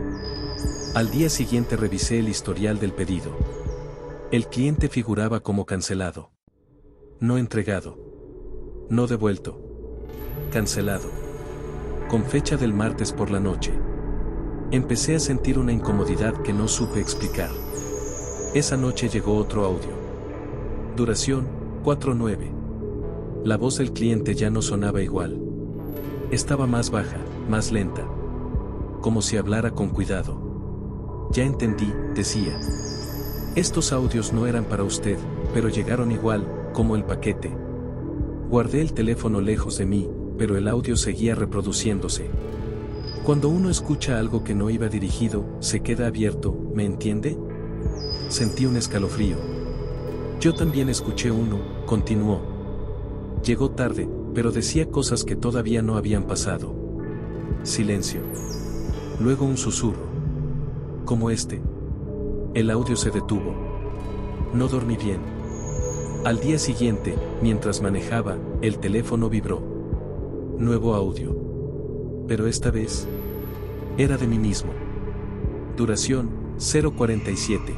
Speaker 1: Al día siguiente revisé el historial del pedido. El cliente figuraba como cancelado. No entregado. No devuelto. Cancelado. Con fecha del martes por la noche. Empecé a sentir una incomodidad que no supe explicar. Esa noche llegó otro audio. Duración, 4:09. La voz del cliente ya no sonaba igual. Estaba más baja, más lenta. Como si hablara con cuidado. Ya entendí, decía. Estos audios no eran para usted, pero llegaron igual, como el paquete. Guardé el teléfono lejos de mí, pero el audio seguía reproduciéndose. Cuando uno escucha algo que no iba dirigido, se queda abierto, ¿me entiende? Sentí un escalofrío. Yo también escuché uno, continuó. Llegó tarde, pero decía cosas que todavía no habían pasado. Silencio. Luego un susurro. Como este. El audio se detuvo. No dormí bien. Al día siguiente, mientras manejaba, el teléfono vibró. Nuevo audio. Pero esta vez, era de mí mismo. Duración, 0:47.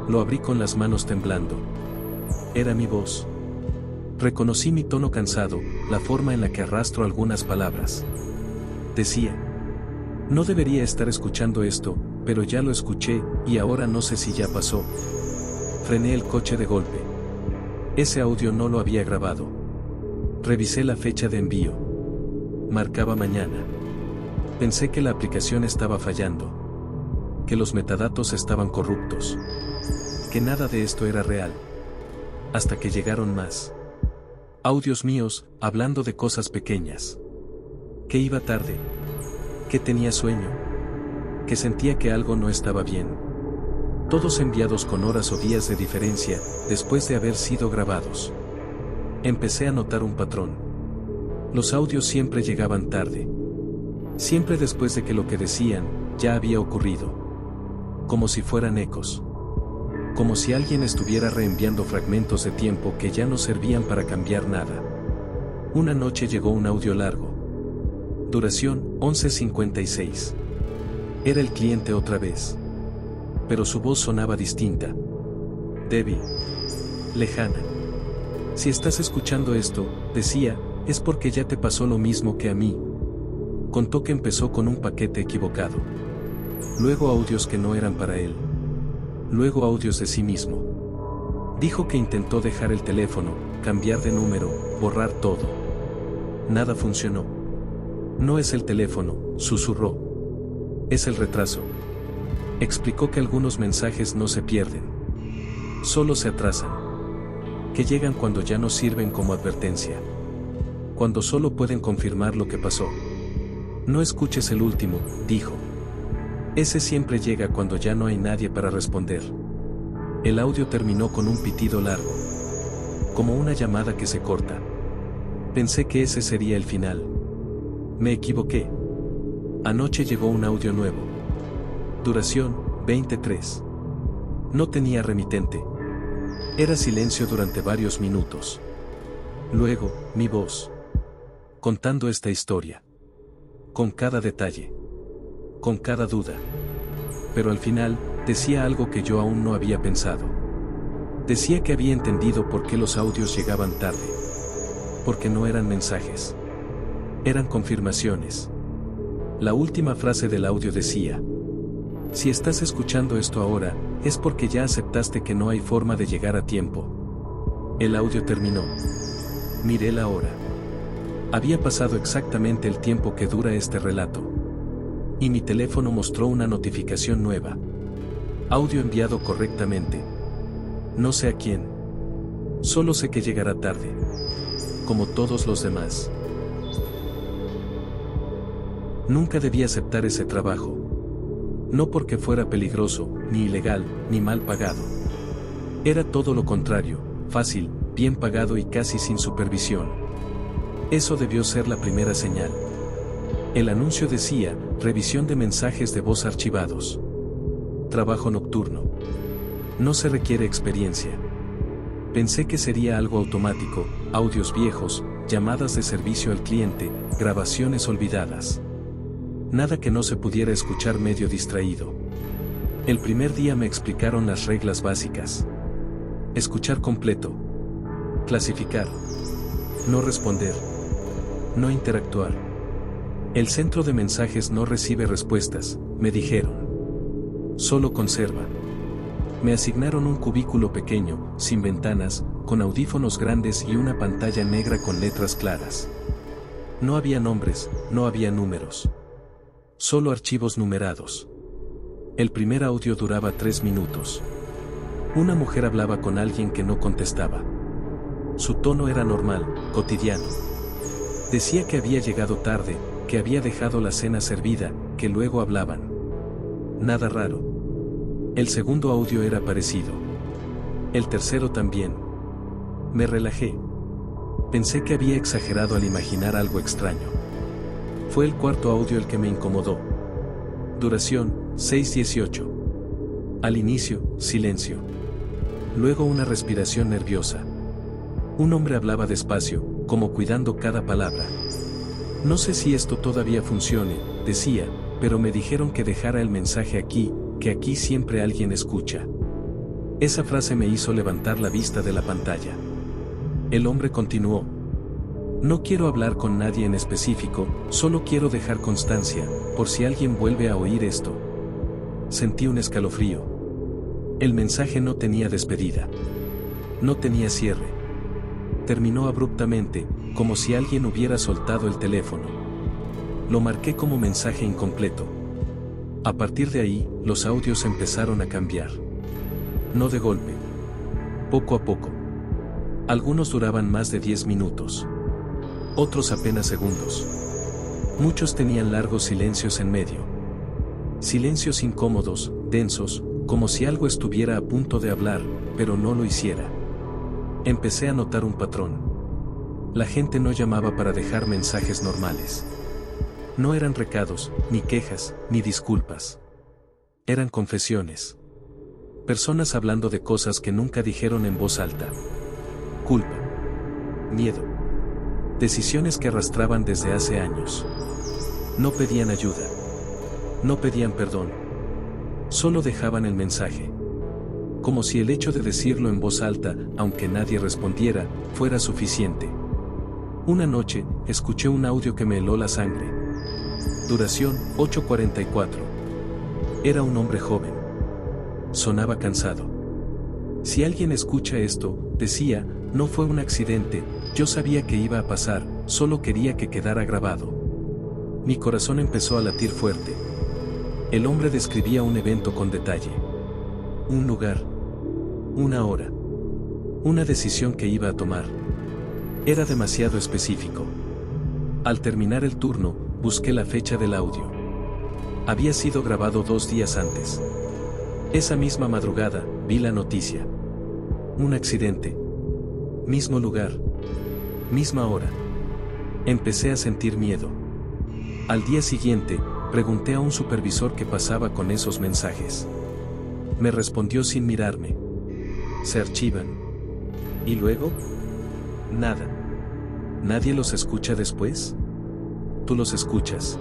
Speaker 1: Lo abrí con las manos temblando. Era mi voz. Reconocí mi tono cansado, la forma en la que arrastro algunas palabras. Decía. No debería estar escuchando esto, pero ya lo escuché, y ahora no sé si ya pasó. Frené el coche de golpe. Ese audio no lo había grabado. Revisé la fecha de envío. Marcaba mañana. Pensé que la aplicación estaba fallando. Que los metadatos estaban corruptos. Que nada de esto era real. Hasta que llegaron más. Audios míos, hablando de cosas pequeñas. Que iba tarde. Que tenía sueño. Que sentía que algo no estaba bien. Todos enviados con horas o días de diferencia, después de haber sido grabados. Empecé a notar un patrón. Los audios siempre llegaban tarde. Siempre después de que lo que decían, ya había ocurrido. Como si fueran ecos. Como si alguien estuviera reenviando fragmentos de tiempo que ya no servían para cambiar nada. Una noche llegó un audio largo. Duración, 11:56. Era el cliente otra vez. Pero su voz sonaba distinta. Débil. Lejana. Si estás escuchando esto, decía, es porque ya te pasó lo mismo que a mí. Contó que empezó con un paquete equivocado. Luego audios que no eran para él. Luego audios de sí mismo. Dijo que intentó dejar el teléfono, cambiar de número, borrar todo. Nada funcionó. No es el teléfono, susurró. Es el retraso. Explicó que algunos mensajes no se pierden. Solo se atrasan. Que llegan cuando ya no sirven como advertencia. Cuando solo pueden confirmar lo que pasó. No escuches el último, dijo. Ese siempre llega cuando ya no hay nadie para responder. El audio terminó con un pitido largo. Como una llamada que se corta. Pensé que ese sería el final. Me equivoqué. Anoche llegó un audio nuevo. Duración, 23. No tenía remitente. Era silencio durante varios minutos. Luego, mi voz. Contando esta historia. Con cada detalle. Con cada duda. Pero al final, decía algo que yo aún no había pensado. Decía que había entendido por qué los audios llegaban tarde. Porque no eran mensajes. Eran confirmaciones. La última frase del audio decía: si estás escuchando esto ahora, es porque ya aceptaste que no hay forma de llegar a tiempo. El audio terminó. Miré la hora. Había pasado exactamente el tiempo que dura este relato. Y mi teléfono mostró una notificación nueva. Audio enviado correctamente. No sé a quién. Solo sé que llegará tarde. Como todos los demás. Nunca debí aceptar ese trabajo. No porque fuera peligroso, ni ilegal, ni mal pagado. Era todo lo contrario, fácil, bien pagado y casi sin supervisión. Eso debió ser la primera señal. El anuncio decía, revisión de mensajes de voz archivados. Trabajo nocturno. No se requiere experiencia. Pensé que sería algo automático, audios viejos, llamadas de servicio al cliente, grabaciones olvidadas. Nada que no se pudiera escuchar medio distraído. El primer día me explicaron las reglas básicas. Escuchar completo. Clasificar. No responder. No interactuar. El centro de mensajes no recibe respuestas, me dijeron. Solo conserva. Me asignaron un cubículo pequeño, sin ventanas, con audífonos grandes y una pantalla negra con letras claras. No había nombres, no había números. Solo archivos numerados. El primer audio duraba 3 minutos. Una mujer hablaba con alguien que no contestaba. Su tono era normal, cotidiano. Decía que había llegado tarde, que había dejado la cena servida, que luego hablaban. Nada raro. El segundo audio era parecido. El tercero también. Me relajé. Pensé que había exagerado al imaginar algo extraño. Fue el cuarto audio el que me incomodó. Duración, 6:18. Al inicio, silencio. Luego una respiración nerviosa. Un hombre hablaba despacio, como cuidando cada palabra. No sé si esto todavía funcione, decía, pero me dijeron que dejara el mensaje aquí, que aquí siempre alguien escucha. Esa frase me hizo levantar la vista de la pantalla. El hombre continuó. No quiero hablar con nadie en específico, solo quiero dejar constancia, por si alguien vuelve a oír esto. Sentí un escalofrío. El mensaje no tenía despedida. No tenía cierre. Terminó abruptamente, como si alguien hubiera soltado el teléfono. Lo marqué como mensaje incompleto. A partir de ahí, los audios empezaron a cambiar. No de golpe. Poco a poco. Algunos duraban más de 10 minutos. Otros apenas segundos. Muchos tenían largos silencios en medio. Silencios incómodos, densos, como si algo estuviera a punto de hablar, pero no lo hiciera. Empecé a notar un patrón. La gente no llamaba para dejar mensajes normales. No eran recados, ni quejas, ni disculpas. Eran confesiones. Personas hablando de cosas que nunca dijeron en voz alta. Culpa. Miedo. Decisiones que arrastraban desde hace años. No pedían ayuda. No pedían perdón. Solo dejaban el mensaje. Como si el hecho de decirlo en voz alta, aunque nadie respondiera, fuera suficiente. Una noche, escuché un audio que me heló la sangre. Duración, 8:44. Era un hombre joven. Sonaba cansado. Si alguien escucha esto, decía, no fue un accidente, yo sabía que iba a pasar, solo quería que quedara grabado. Mi corazón empezó a latir fuerte. El hombre describía un evento con detalle. Un lugar. Una hora. Una decisión que iba a tomar. Era demasiado específico. Al terminar el turno, busqué la fecha del audio. Había sido grabado 2 días antes. Esa misma madrugada, vi la noticia. Un accidente. Mismo lugar. Misma hora. Empecé a sentir miedo. Al día siguiente, pregunté a un supervisor qué pasaba con esos mensajes. Me respondió sin mirarme. Se archivan. ¿Y luego? Nada. ¿Nadie los escucha después? Tú los escuchas.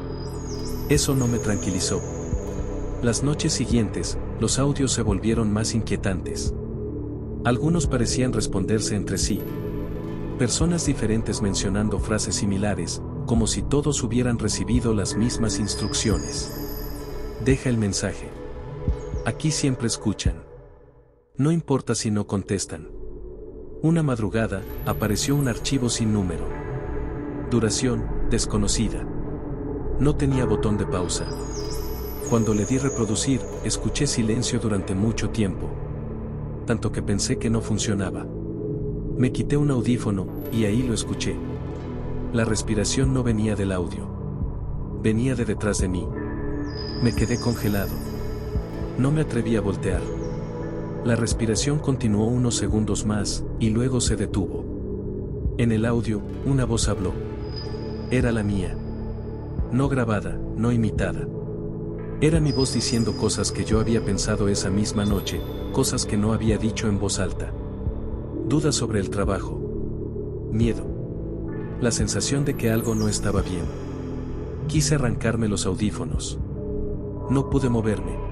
Speaker 1: Eso no me tranquilizó. Las noches siguientes, los audios se volvieron más inquietantes. Algunos parecían responderse entre sí. Personas diferentes mencionando frases similares, como si todos hubieran recibido las mismas instrucciones. Deja el mensaje. Aquí siempre escuchan. No importa si no contestan. Una madrugada, apareció un archivo sin número. Duración, desconocida. No tenía botón de pausa. Cuando le di reproducir, escuché silencio durante mucho tiempo. Tanto que pensé que no funcionaba. Me quité un audífono, y ahí lo escuché. La respiración no venía del audio. Venía de detrás de mí. Me quedé congelado. No me atreví a voltear. La respiración continuó unos segundos más, y luego se detuvo. En el audio, una voz habló. Era la mía. No grabada, no imitada. Era mi voz diciendo cosas que yo había pensado esa misma noche, cosas que no había dicho en voz alta. Dudas sobre el trabajo. Miedo. La sensación de que algo no estaba bien. Quise arrancarme los audífonos. No pude moverme.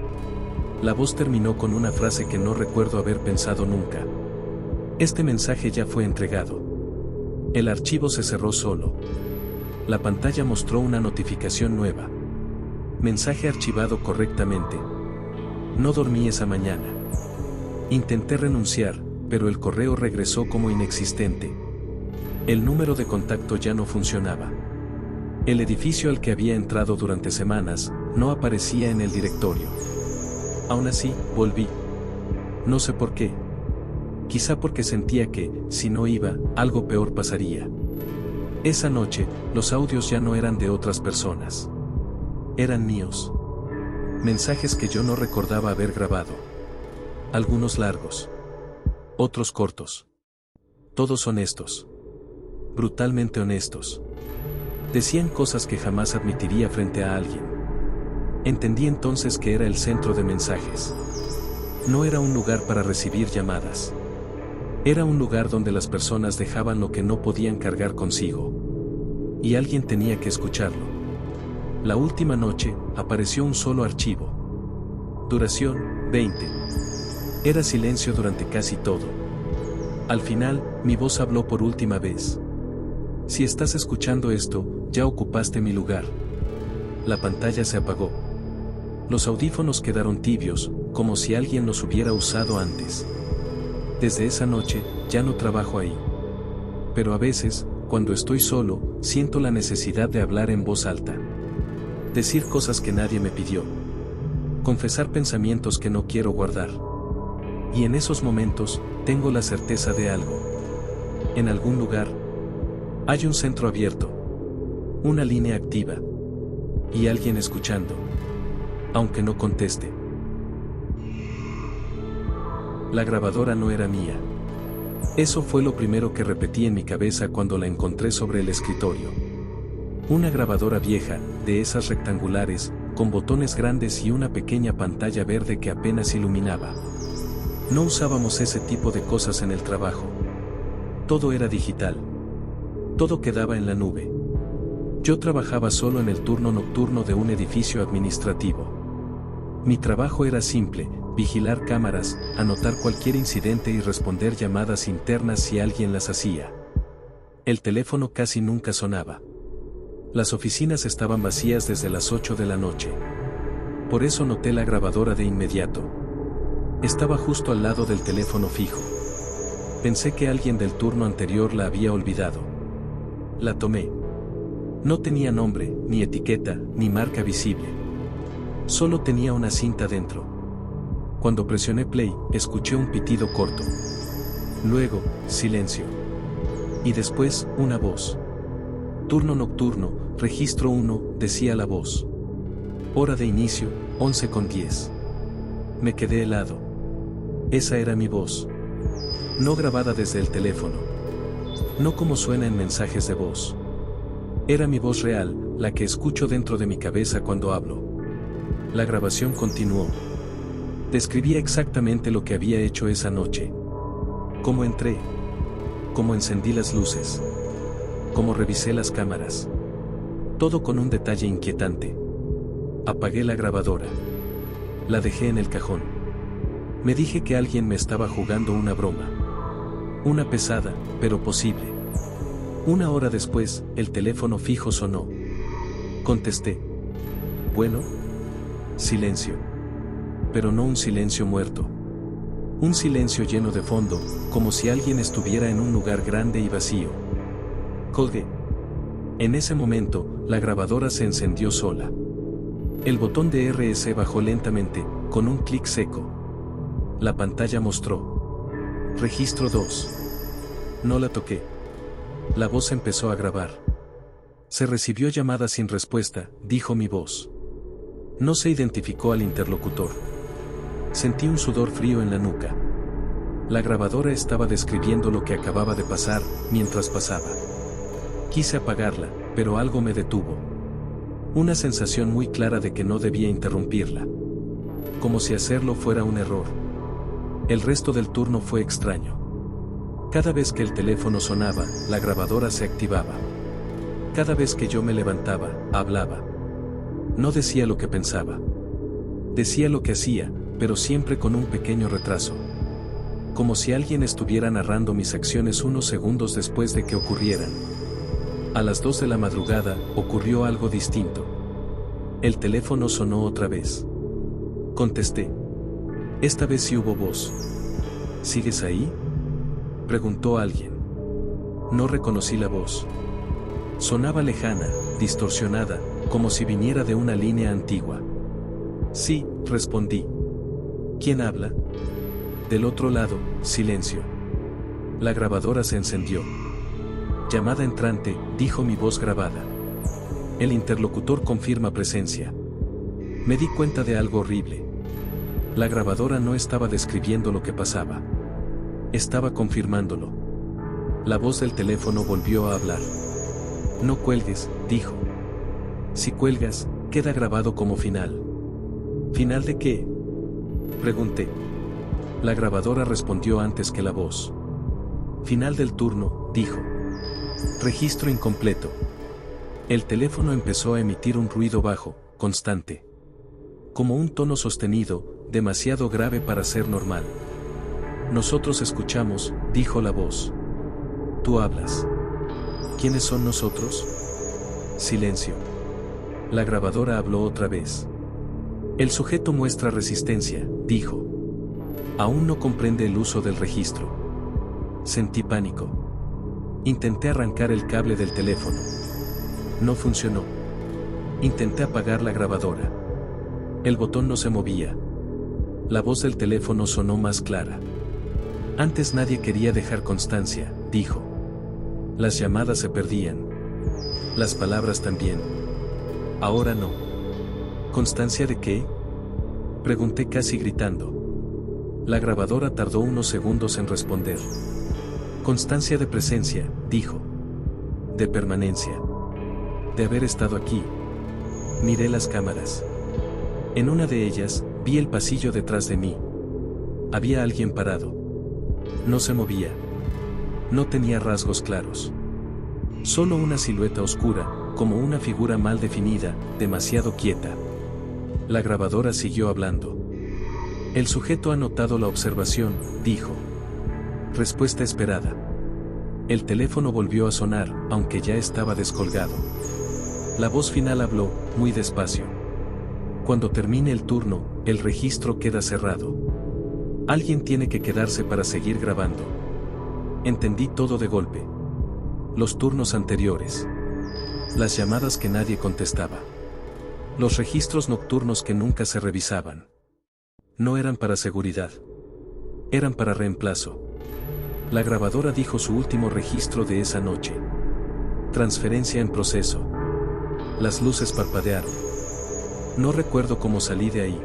Speaker 1: La voz terminó con una frase que no recuerdo haber pensado nunca. Este mensaje ya fue entregado. El archivo se cerró solo. La pantalla mostró una notificación nueva. Mensaje archivado correctamente. No dormí esa mañana. Intenté renunciar, pero el correo regresó como inexistente. El número de contacto ya no funcionaba. El edificio al que había entrado durante semanas, no aparecía en el directorio. Aún así, volví. No sé por qué. Quizá porque sentía que, si no iba, algo peor pasaría. Esa noche, los audios ya no eran de otras personas. Eran míos. Mensajes que yo no recordaba haber grabado. Algunos largos. Otros cortos. Todos honestos. Brutalmente honestos. Decían cosas que jamás admitiría frente a alguien. Entendí entonces que era el centro de mensajes. No era un lugar para recibir llamadas. Era un lugar donde las personas dejaban lo que no podían cargar consigo. Y alguien tenía que escucharlo. La última noche, apareció un solo archivo. Duración, 20. Era silencio durante casi todo. Al final, mi voz habló por última vez. Si estás escuchando esto, ya ocupaste mi lugar. La pantalla se apagó. Los audífonos quedaron tibios, como si alguien los hubiera usado antes. Desde esa noche, ya no trabajo ahí. Pero a veces, cuando estoy solo, siento la necesidad de hablar en voz alta. Decir cosas que nadie me pidió. Confesar pensamientos que no quiero guardar. Y en esos momentos, tengo la certeza de algo. En algún lugar, hay un centro abierto. Una línea activa. Y alguien escuchando. Aunque no conteste. La grabadora no era mía. Eso fue lo primero que repetí en mi cabeza cuando la encontré sobre el escritorio. Una grabadora vieja, de esas rectangulares, con botones grandes y una pequeña pantalla verde que apenas iluminaba. No usábamos ese tipo de cosas en el trabajo. Todo era digital. Todo quedaba en la nube. Yo trabajaba solo en el turno nocturno de un edificio administrativo. Mi trabajo era simple: vigilar cámaras, anotar cualquier incidente y responder llamadas internas si alguien las hacía. El teléfono casi nunca sonaba. Las oficinas estaban vacías desde las 8 de la noche. Por eso noté la grabadora de inmediato. Estaba justo al lado del teléfono fijo. Pensé que alguien del turno anterior la había olvidado. La tomé. No tenía nombre, ni etiqueta, ni marca visible. Solo tenía una cinta dentro. Cuando presioné play, escuché un pitido corto. Luego, silencio. Y después, una voz. Turno nocturno, registro 1, decía la voz. Hora de inicio, 11:10. Me quedé helado. Esa era mi voz. No grabada desde el teléfono. No como suena en mensajes de voz. Era mi voz real, la que escucho dentro de mi cabeza cuando hablo. La grabación continuó. Describía exactamente lo que había hecho esa noche. Cómo entré. Cómo encendí las luces. Cómo revisé las cámaras. Todo con un detalle inquietante. Apagué la grabadora. La dejé en el cajón. Me dije que alguien me estaba jugando una broma. Una pesada, pero posible. Una hora después, el teléfono fijo sonó. Contesté. Bueno. Silencio. Pero no un silencio muerto. Un silencio lleno de fondo, como si alguien estuviera en un lugar grande y vacío. Colgué. En ese momento, la grabadora se encendió sola. El botón de RS bajó lentamente, con un clic seco. La pantalla mostró: Registro 2. No la toqué. La voz empezó a grabar. Se recibió llamada sin respuesta, dijo mi voz. No se identificó al interlocutor. Sentí un sudor frío en la nuca. La grabadora estaba describiendo lo que acababa de pasar, mientras pasaba. Quise apagarla, pero algo me detuvo. Una sensación muy clara de que no debía interrumpirla. Como si hacerlo fuera un error. El resto del turno fue extraño. Cada vez que el teléfono sonaba, la grabadora se activaba. Cada vez que yo me levantaba, hablaba. No decía lo que pensaba. Decía lo que hacía, pero siempre con un pequeño retraso. Como si alguien estuviera narrando mis acciones unos segundos después de que ocurrieran. A las 2 de la madrugada, ocurrió algo distinto. El teléfono sonó otra vez. Contesté. Esta vez sí hubo voz. ¿Sigues ahí?, preguntó alguien. No reconocí la voz. Sonaba lejana, distorsionada, como si viniera de una línea antigua. Sí, respondí. ¿Quién habla? Del otro lado, silencio. La grabadora se encendió. Llamada entrante, dijo mi voz grabada. El interlocutor confirma presencia. Me di cuenta de algo horrible. La grabadora no estaba describiendo lo que pasaba. Estaba confirmándolo. La voz del teléfono volvió a hablar. No cuelgues, dijo. Si cuelgas, queda grabado como final. ¿Final de qué?, pregunté. La grabadora respondió antes que la voz. Final del turno, dijo. Registro incompleto. El teléfono empezó a emitir un ruido bajo, constante. Como un tono sostenido, demasiado grave para ser normal. Nosotros escuchamos, dijo la voz. Tú hablas. ¿Quiénes son nosotros? Silencio. La grabadora habló otra vez. El sujeto muestra resistencia, dijo. Aún no comprende el uso del registro. Sentí pánico. Intenté arrancar el cable del teléfono. No funcionó. Intenté apagar la grabadora. El botón no se movía. La voz del teléfono sonó más clara. Antes nadie quería dejar constancia, dijo. Las llamadas se perdían. Las palabras también. Ahora no. ¿Constancia de qué?, pregunté casi gritando. La grabadora tardó unos segundos en responder. Constancia de presencia, dijo. De permanencia. De haber estado aquí. Miré las cámaras. En una de ellas, vi el pasillo detrás de mí. Había alguien parado. No se movía. No tenía rasgos claros. Solo una silueta oscura, como una figura mal definida, demasiado quieta. La grabadora siguió hablando. El sujeto ha notado la observación, dijo. Respuesta esperada. El teléfono volvió a sonar, aunque ya estaba descolgado. La voz final habló, muy despacio. Cuando termine el turno, el registro queda cerrado. Alguien tiene que quedarse para seguir grabando. Entendí todo de golpe. Los turnos anteriores. Las llamadas que nadie contestaba. Los registros nocturnos que nunca se revisaban. No eran para seguridad. Eran para reemplazo. La grabadora dijo su último registro de esa noche. Transferencia en proceso. Las luces parpadearon. No recuerdo cómo salí de ahí.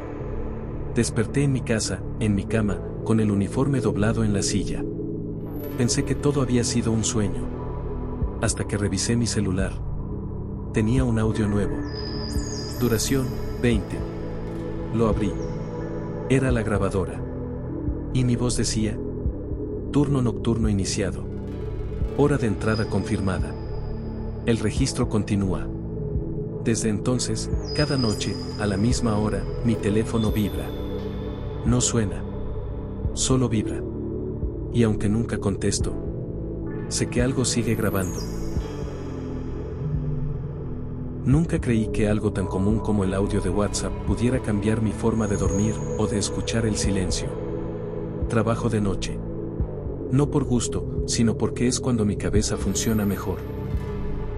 Speaker 1: Desperté en mi casa, en mi cama, con el uniforme doblado en la silla. Pensé que todo había sido un sueño. Hasta que revisé mi celular. Tenía un audio nuevo. Duración, 20. Lo abrí. Era la grabadora. Y mi voz decía: turno nocturno iniciado. Hora de entrada confirmada. El registro continúa. Desde entonces, cada noche, a la misma hora, mi teléfono vibra. No suena. Solo vibra. Y aunque nunca contesto, sé que algo sigue grabando. Nunca creí que algo tan común como el audio de WhatsApp pudiera cambiar mi forma de dormir o de escuchar el silencio. Trabajo de noche. No por gusto, sino porque es cuando mi cabeza funciona mejor.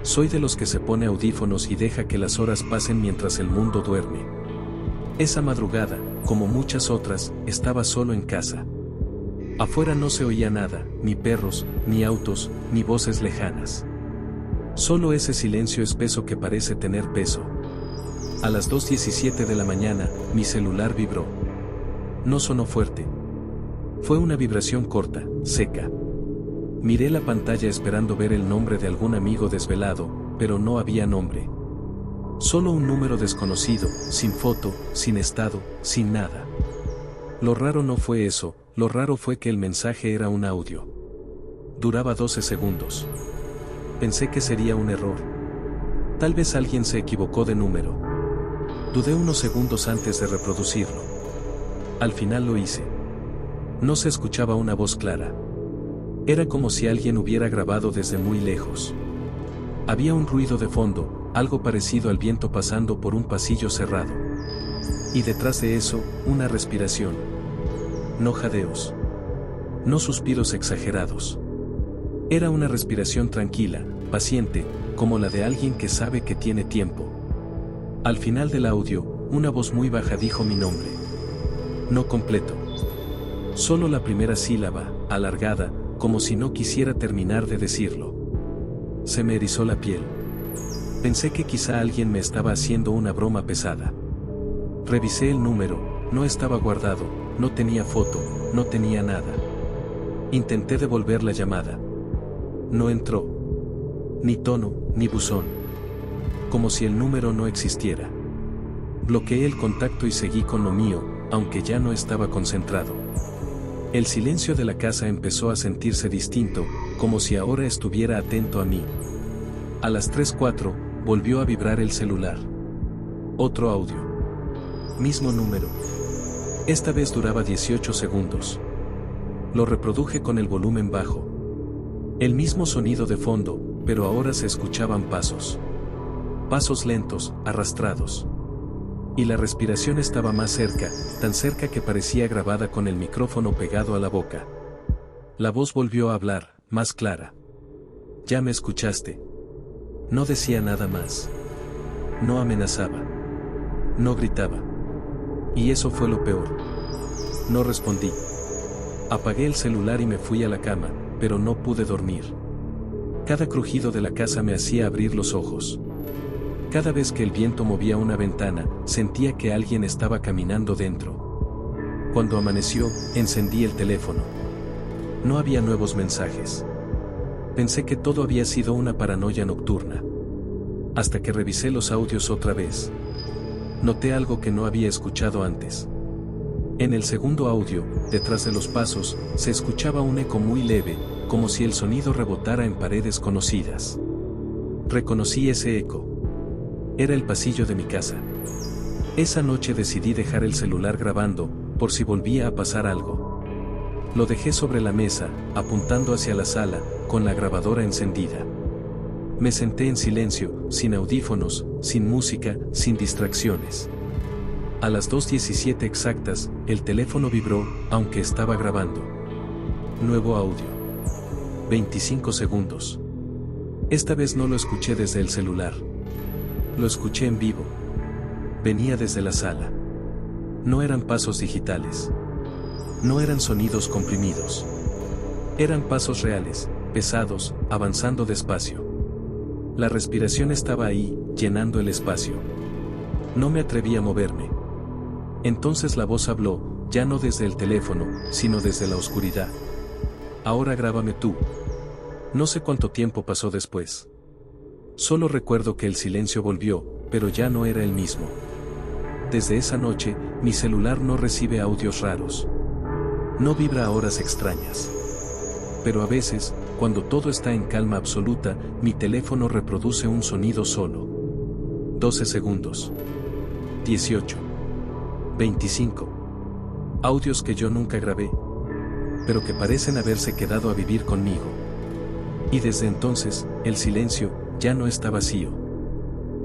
Speaker 1: Soy de los que se pone audífonos y deja que las horas pasen mientras el mundo duerme. Esa madrugada, como muchas otras, estaba solo en casa. Afuera no se oía nada, ni perros, ni autos, ni voces lejanas. Solo ese silencio espeso que parece tener peso. A las 2:17 de la mañana, mi celular vibró. No sonó fuerte. Fue una vibración corta, seca. Miré la pantalla esperando ver el nombre de algún amigo desvelado, pero no había nombre. Solo un número desconocido, sin foto, sin estado, sin nada. Lo raro no fue eso, lo raro fue que el mensaje era un audio. Duraba 12 segundos. Pensé que sería un error. Tal vez alguien se equivocó de número. Dudé unos segundos antes de reproducirlo. Al final lo hice. No se escuchaba una voz clara. Era como si alguien hubiera grabado desde muy lejos. Había un ruido de fondo, algo parecido al viento pasando por un pasillo cerrado. Y detrás de eso, una respiración. No jadeos. No suspiros exagerados. Era una respiración tranquila, paciente, como la de alguien que sabe que tiene tiempo. Al final del audio, una voz muy baja dijo mi nombre. No completo. Solo la primera sílaba, alargada, como si no quisiera terminar de decirlo. Se me erizó la piel. Pensé que quizá alguien me estaba haciendo una broma pesada. Revisé el número, no estaba guardado, no tenía foto, no tenía nada. Intenté devolver la llamada. No entró. Ni tono, ni buzón. Como si el número no existiera. Bloqueé el contacto y seguí con lo mío, aunque ya no estaba concentrado. El silencio de la casa empezó a sentirse distinto, como si ahora estuviera atento a mí. A las 3:04, volvió a vibrar el celular. Otro audio. Mismo número. Esta vez duraba 18 segundos. Lo reproduje con el volumen bajo. El mismo sonido de fondo, pero ahora se escuchaban pasos. Pasos lentos, arrastrados. Y la respiración estaba más cerca, tan cerca que parecía grabada con el micrófono pegado a la boca. La voz volvió a hablar, más clara. Ya me escuchaste. No decía nada más. No amenazaba. No gritaba. Y eso fue lo peor. No respondí. Apagué el celular y me fui a la cama, pero no pude dormir. Cada crujido de la casa me hacía abrir los ojos. Cada vez que el viento movía una ventana, sentía que alguien estaba caminando dentro. Cuando amaneció, encendí el teléfono. No había nuevos mensajes. Pensé que todo había sido una paranoia nocturna. Hasta que revisé los audios otra vez. Noté algo que no había escuchado antes. En el segundo audio, detrás de los pasos, se escuchaba un eco muy leve, como si el sonido rebotara en paredes conocidas. Reconocí ese eco. Era el pasillo de mi casa. Esa noche decidí dejar el celular grabando, por si volvía a pasar algo. Lo dejé sobre la mesa, apuntando hacia la sala, con la grabadora encendida. Me senté en silencio, sin audífonos, sin música, sin distracciones. A las 2:17 exactas, el teléfono vibró, aunque estaba grabando. Nuevo audio. 25 segundos. Esta vez no lo escuché desde el celular. Lo escuché en vivo. Venía desde la sala. No eran pasos digitales. No eran sonidos comprimidos. Eran pasos reales, pesados, avanzando despacio. La respiración estaba ahí, llenando el espacio. No me atreví a moverme. Entonces la voz habló, ya no desde el teléfono, sino desde la oscuridad. Ahora grábame tú. No sé cuánto tiempo pasó después. Solo recuerdo que el silencio volvió, pero ya no era el mismo. Desde esa noche, mi celular no recibe audios raros. No vibra a horas extrañas. Pero a veces, cuando todo está en calma absoluta, mi teléfono reproduce un sonido solo. 12 segundos. 18. 25. Audios que yo nunca grabé, pero que parecen haberse quedado a vivir conmigo. Y desde entonces, el silencio ya no está vacío.